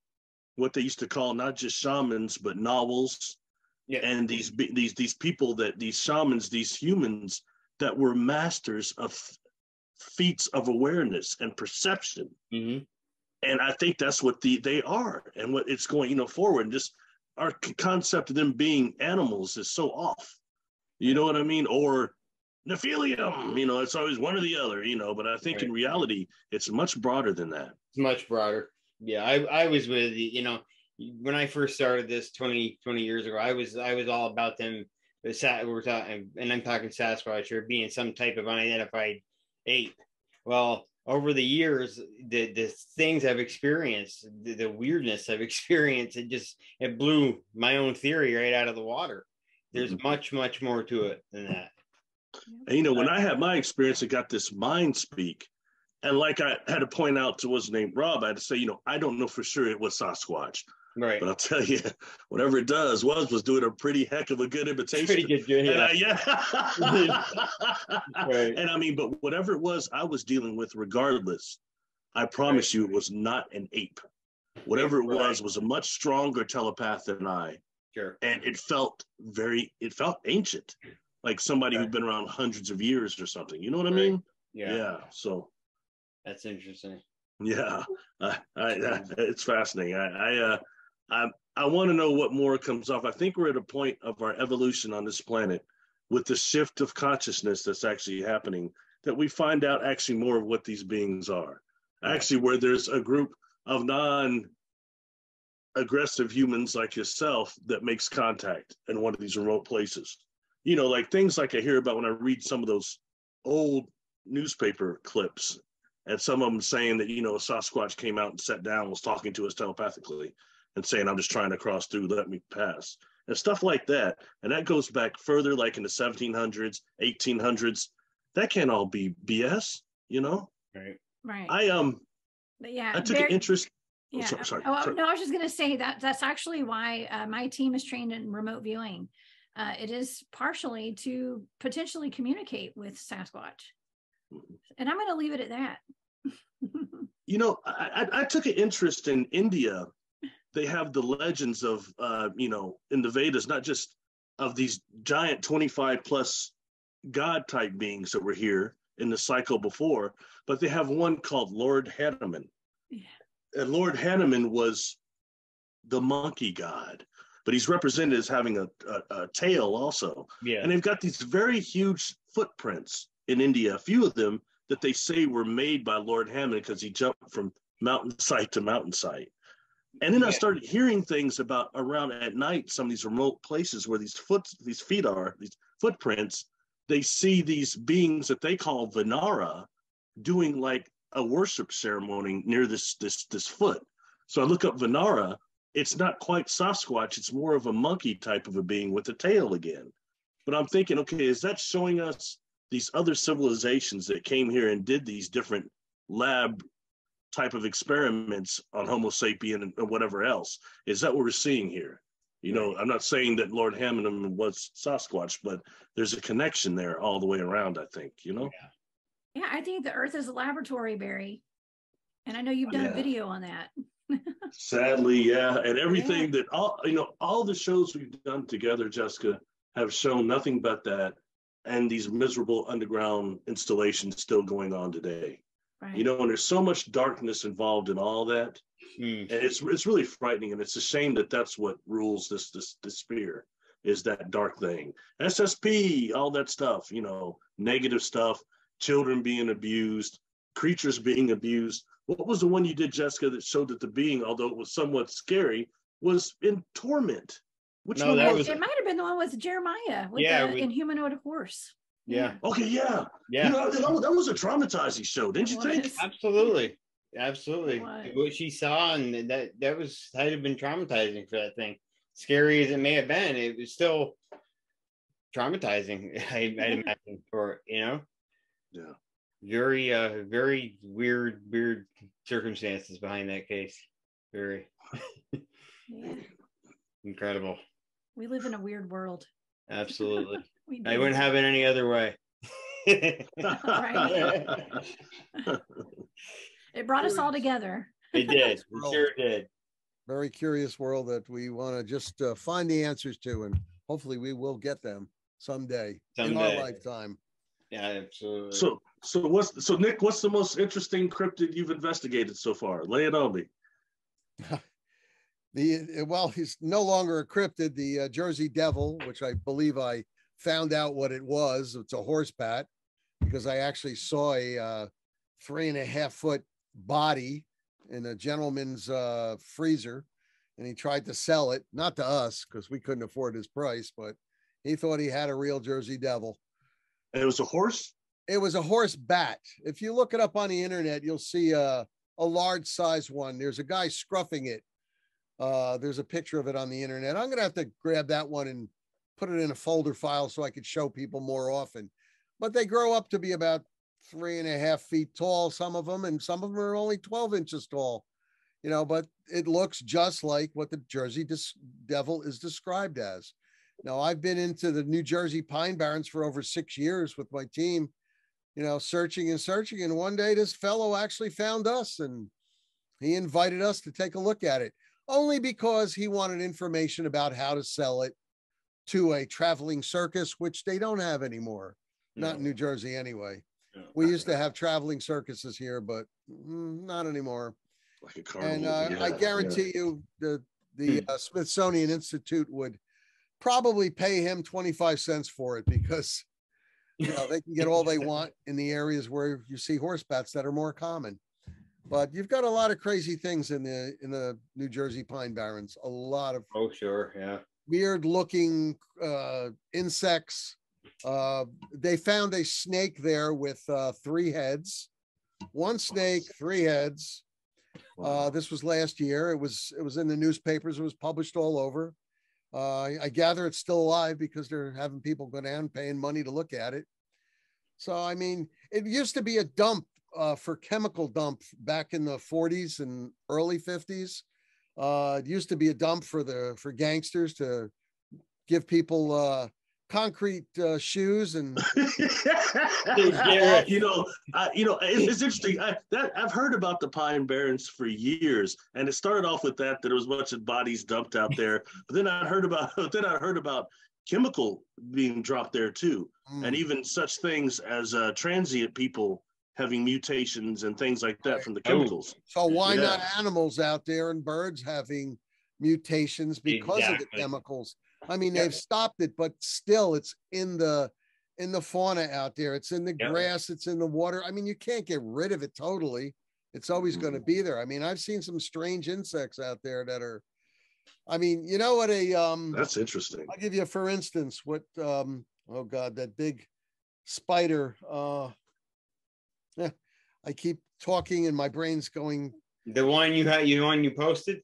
what they used to call not just shamans, but novels. Yeah. And these people, that these shamans, these humans that were masters of feats of awareness and perception. Mm-hmm. And I think that's what they are, and what it's going, forward. And just our concept of them being animals is so off. You know what I mean? Or Nephilium, it's always one or the other, but I think in reality, it's much broader than that. It's much broader. Yeah, I was with you, when I first started this 20 years ago, I was all about them. We're talking, and I'm talking Sasquatch, or being some type of unidentified ape. Well, over the years, the things I've experienced, the weirdness I've experienced, it blew my own theory right out of the water. There's much more to it than that. And when I had my experience, it got this mind speak. And like I had to point out to what's named Rob, I had to say, I don't know for sure it was Sasquatch. Right. But I'll tell you, whatever it was doing a pretty heck of a good imitation. Pretty good, yeah. Right. And but whatever it was I was dealing with, regardless, I promise you it was not an ape. Whatever it was a much stronger telepath than I. Sure. And it felt ancient, like somebody who'd been around hundreds of years or something. You know what I mean? Yeah. So that's interesting. Yeah, it's fascinating. I want to know what more comes off. I think we're at a point of our evolution on this planet with the shift of consciousness that's actually happening, that we find out actually more of what these beings are. Actually, where there's a group of non-aggressive humans like yourself that makes contact in one of these remote places. Like things like I hear about when I read some of those old newspaper clips, and some of them saying that, a Sasquatch came out and sat down, was talking to us telepathically and saying, I'm just trying to cross through, let me pass, and stuff like that. And that goes back further, like in the 1700s, 1800s. That can't all be BS, Right. I took an interest. Yeah. Sorry. No, I was just going to say that's actually why my team is trained in remote viewing. It is partially to potentially communicate with Sasquatch. And I'm going to leave it at that. I took an interest in India. They have the legends of, in the Vedas, not just of these giant 25 plus God type beings that were here in the cycle before, but they have one called Lord Hanuman. Yeah. And Lord Hanuman was the monkey god, but he's represented as having a tail also. Yeah. And they've got these very huge footprints in India, a few of them that they say were made by Lord Hanuman because he jumped from mountainside to mountainside. And then I started hearing things about around at night, some of these remote places where these feet are, these footprints, they see these beings that they call Vinara doing like a worship ceremony near this foot. So I look up Vinara. It's not quite Sasquatch. It's more of a monkey type of a being with a tail again. But I'm thinking, okay, is that showing us these other civilizations that came here and did these different lab type of experiments on Homo sapien and whatever else? Is that what we're seeing here? I'm not saying that Lord Hanuman was Sasquatch, but there's a connection there all the way around, I think, Yeah, I think the Earth is a laboratory, Barry. And I know you've done a video on that. Sadly, yeah. And everything that all the shows we've done together, Jessica, have shown nothing but that, and these miserable underground installations still going on today. Right. And there's so much darkness involved in all that. And it's really frightening, and it's a shame that that's what rules this sphere, is that dark thing. SSP, all that stuff, negative stuff, children being abused, creatures being abused. What was the one you did, Jessica, that showed that the being, although it was somewhat scary, was in torment? Which one was it? It might have been the one with Jeremiah with the inhumanoid horse. Yeah. Okay, yeah. That was a traumatizing show, didn't you think? Absolutely. What she saw, and that had been traumatizing for that thing. Scary as it may have been, it was still traumatizing, I'd imagine, for Yeah. Very very weird circumstances behind that case. Very incredible. We live in a weird world. Absolutely. I wouldn't have it any other way. Right. It brought us all together. It did. It sure did. Very curious world that we want to just find the answers to, and hopefully we will get them someday in our lifetime. Yeah, absolutely. So Nick, what's the most interesting cryptid you've investigated so far? Lay it on me. Well, he's no longer a cryptid, the Jersey Devil, which I believe I found out what it was. It's a horse bat, because I actually saw a 3.5-foot body in a gentleman's freezer, and he tried to sell it, not to us because we couldn't afford his price, but he thought he had a real Jersey Devil. And it was a horse? It was a horse bat. If you look it up on the internet, you'll see a large size one. There's a guy scruffing it. There's a picture of it on the internet. I'm going to have to grab that one and put it in a folder file so I could show people more often. But they grow up to be about 3.5 feet tall, some of them, and some of them are only 12 inches tall, you know, but it looks just like what the Jersey Devil is described as. Now, I've been into the New Jersey Pine Barrens for over 6 years with my team, you know, searching and searching. And one day this fellow actually found us, and he invited us to take a look at it, only because he wanted information about how to sell it to a traveling circus, which they don't have anymore. Not in New Jersey anyway. We used to have traveling circuses here, but not anymore. Like a carnival. And I guarantee you the Smithsonian Institute would probably pay him 25 cents for it, because you know they can get all they want in the areas where you see horse bats that are more common. But you've got a lot of crazy things in the New Jersey Pine Barrens. A lot of weird looking insects. They found a snake there with 3 heads. One snake, 3 heads. This was last year. It was in the newspapers. It was published all over. I gather it's still alive because they're having people go down paying money to look at it. So, I mean, it used to be a dump for chemical dump back in the 40s and early 50s. It used to be a dump for gangsters to give people concrete shoes and it's interesting. I've heard about the Pine Barrens for years, and it started off with that there was a bunch of bodies dumped out there, but then I heard about chemical being dropped there too, and even such things as transient people having mutations and things like that from the chemicals. So why not animals out there and birds having mutations because of the chemicals? I mean, they've stopped it, but still it's in the fauna out there. It's in the grass, it's in the water. I mean, you can't get rid of it totally. It's always going to be there. I mean, I've seen some strange insects out there that are, I mean, you know what that's interesting. I'll give you, for instance, what oh God, that big spider. I keep talking and my brain's going. The one you posted?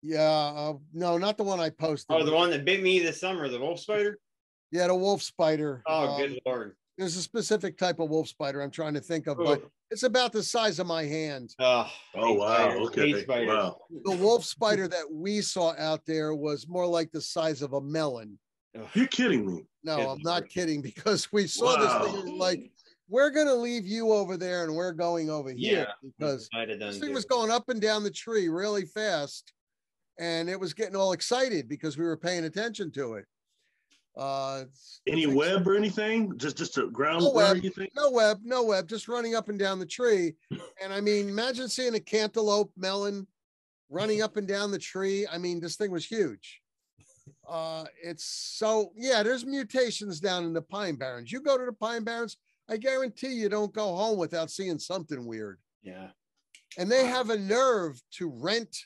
Yeah, no, not the one I posted. Oh, the one that bit me this summer, the wolf spider? Yeah, the wolf spider. Oh, good Lord. There's a specific type of wolf spider I'm trying to think of, but it's about the size of my hand. Oh wow. Okay. Wow. The wolf spider that we saw out there was more like the size of a melon. You're kidding me. No, I'm not kidding, because we saw this thing like, we're going to leave you over there and we're going over here, because this thing was going up and down the tree really fast. And it was getting all excited because we were paying attention to it. Any web or anything? Just a ground? No web, just running up and down the tree. And I mean, imagine seeing a cantaloupe melon running up and down the tree. I mean, this thing was huge. There's mutations down in the Pine Barrens. You go to the Pine Barrens, I guarantee you don't go home without seeing something weird. Yeah. And they have a nerve to rent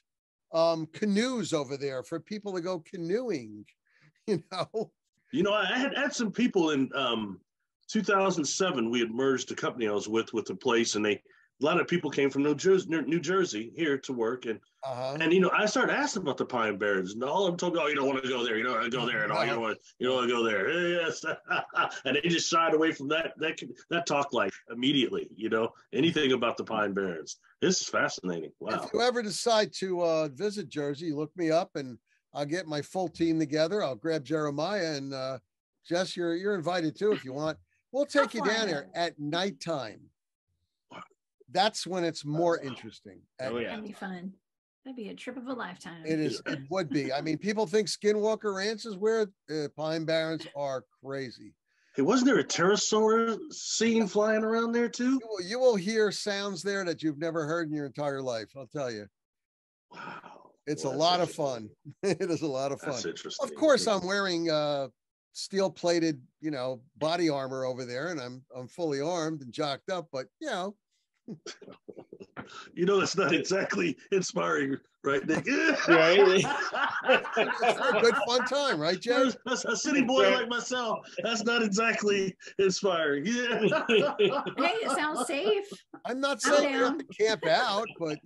canoes over there for people to go canoeing, you know. I had some people in 2007. We had merged a company I was with a place, and a lot of people came from New Jersey here to work, and I started asking about the Pine Barrens, and all of them told me, "Oh, you don't want to go there. You don't want to go there, and all you don't want to go there." Yes, and they just shied away from that talk like immediately. Anything about the Pine Barrens. This is fascinating. Wow. If you ever decide to visit Jersey, look me up, and I'll get my full team together. I'll grab Jeremiah, and Jess, you're invited too if you want. We'll take you down there at nighttime. That's when it's more interesting. That'd be fun. That'd be a trip of a lifetime. It is. It would be. I mean, people think Skinwalker Ranch is weird. Pine Barrens are crazy. Hey, wasn't there a pterosaur scene flying around there too? You will hear sounds there that you've never heard in your entire life. I'll tell you. Wow. It's a lot of fun. It is a lot of fun. That's interesting. Of course, I'm wearing steel-plated, body armor over there, and I'm fully armed and jocked up. But that's not exactly inspiring, right, Nick? Right. it's a good fun time, right, Jay? A city boy like myself, that's not exactly inspiring. Yeah. Hey, it sounds safe. I'm not saying you have to camp out, but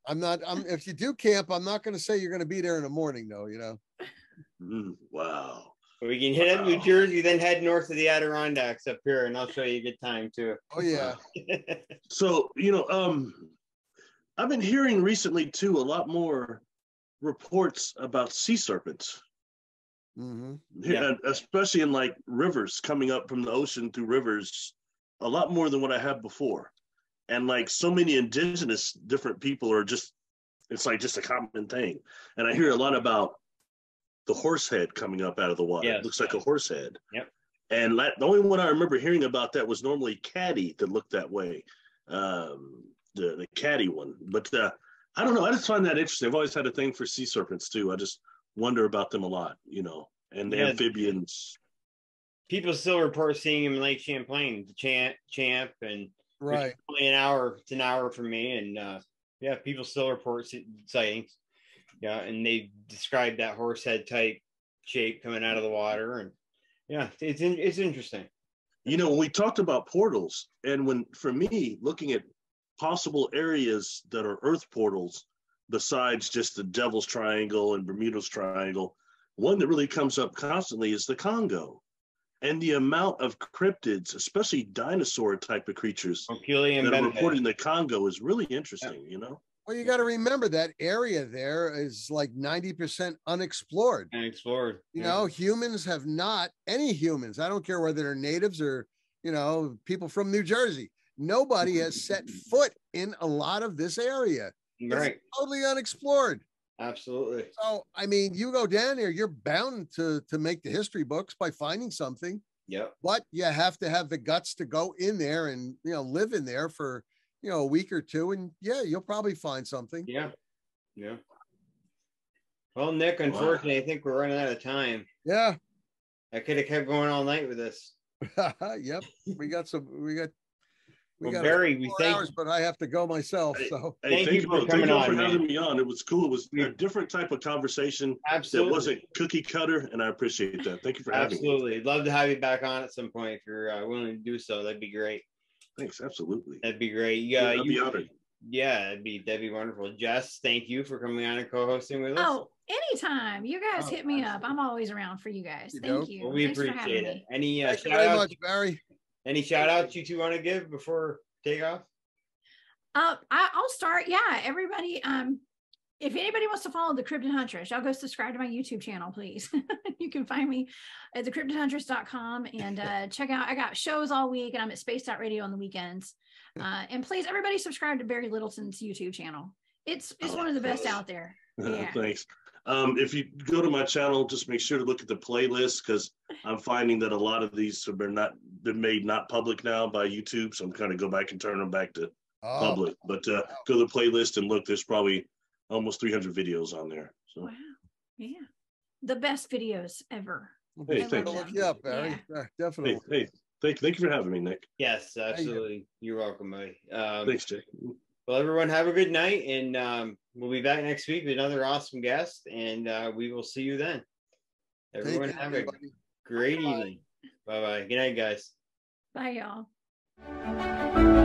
if you do camp, I'm not going to say you're going to be there in the morning, though. Wow. We can hit up New Jersey, then head north of the Adirondacks up here, and I'll show you a good time too. Oh yeah. So I've been hearing recently too a lot more reports about sea serpents. Mm-hmm. Yeah, especially in like rivers coming up from the ocean through rivers, a lot more than what I had before. And like so many indigenous different people are it's like just a common thing. And I hear a lot about the horse head coming up out of the water. Yes. It looks like a horse head. Yep. And the only one I remember hearing about that was normally caddy that looked that way, the caddy one. But I don't know. I just find that interesting. I've always had a thing for sea serpents too. I just wonder about them a lot, and the amphibians. People still report seeing him in Lake Champlain, the Champ, and right. Only an hour. It's an hour from me, and people still report sightings. Yeah, and they described that horse head type shape coming out of the water, and it's interesting. When we talked about portals, and for me, looking at possible areas that are Earth portals, besides just the Devil's Triangle and Bermuda's Triangle, one that really comes up constantly is the Congo, and the amount of cryptids, especially dinosaur type of creatures, that are reported in the Congo is really interesting. Well, you got to remember that area there is like 90% unexplored. Humans have not, any humans, I don't care whether they're natives or, people from New Jersey. Nobody has set foot in a lot of this area. Right. It's totally unexplored. Absolutely. So, I mean, you go down there, you're bound to make the history books by finding something. Yep. But you have to have the guts to go in there and, live in there for, a week or two, and you'll probably find something. Yeah. Well, Nick, unfortunately, I think we're running out of time. Yeah. I could have kept going all night with this. Yep. We got Barry, we thank hours, but I have to go myself. So thank you for coming on. Thank you for having me on. It was cool. It was a different type of conversation. Absolutely. That wasn't cookie cutter, and I appreciate that. Thank you for having me. Absolutely. Love to have you back on at some point if you're willing to do so. That'd be great. Thanks. Absolutely. That'd be great. I'd be honored. Yeah, that'd be wonderful. Jess, thank you for coming on and co-hosting with us. Oh, anytime. You guys hit me up. I'm always around for you guys. Thank you. Well, we Thanks appreciate it. Any thank you very much, Barry. Any shout outs you two want to give before takeoff? I'll start. Yeah, everybody. If anybody wants to follow the Cryptid Huntress, y'all go subscribe to my YouTube channel, please. You can find me at thecryptidhuntress.com and check out. I got shows all week, and I'm at Spaced Out Radio on the weekends. And please, everybody, subscribe to Barry Littleton's YouTube channel. It's one of the best out there. Yeah. Thanks. If you go to my channel, just make sure to look at the playlist, because I'm finding that a lot of these have been made not public now by YouTube. So I'm kind of go back and turn them back to public. But go to the playlist and look. There's probably almost 300 videos on there. So. Wow. Yeah. The best videos ever. Hey, thanks. Look you up, Barry. Yeah, definitely. Hey, thank you for having me, Nick. Yes, absolutely. You're welcome, buddy. Thanks, Jay. Well, everyone, have a good night, and we'll be back next week with another awesome guest, and we will see you then. Everyone, have a great evening. Bye-bye. Good night, guys. Bye, y'all.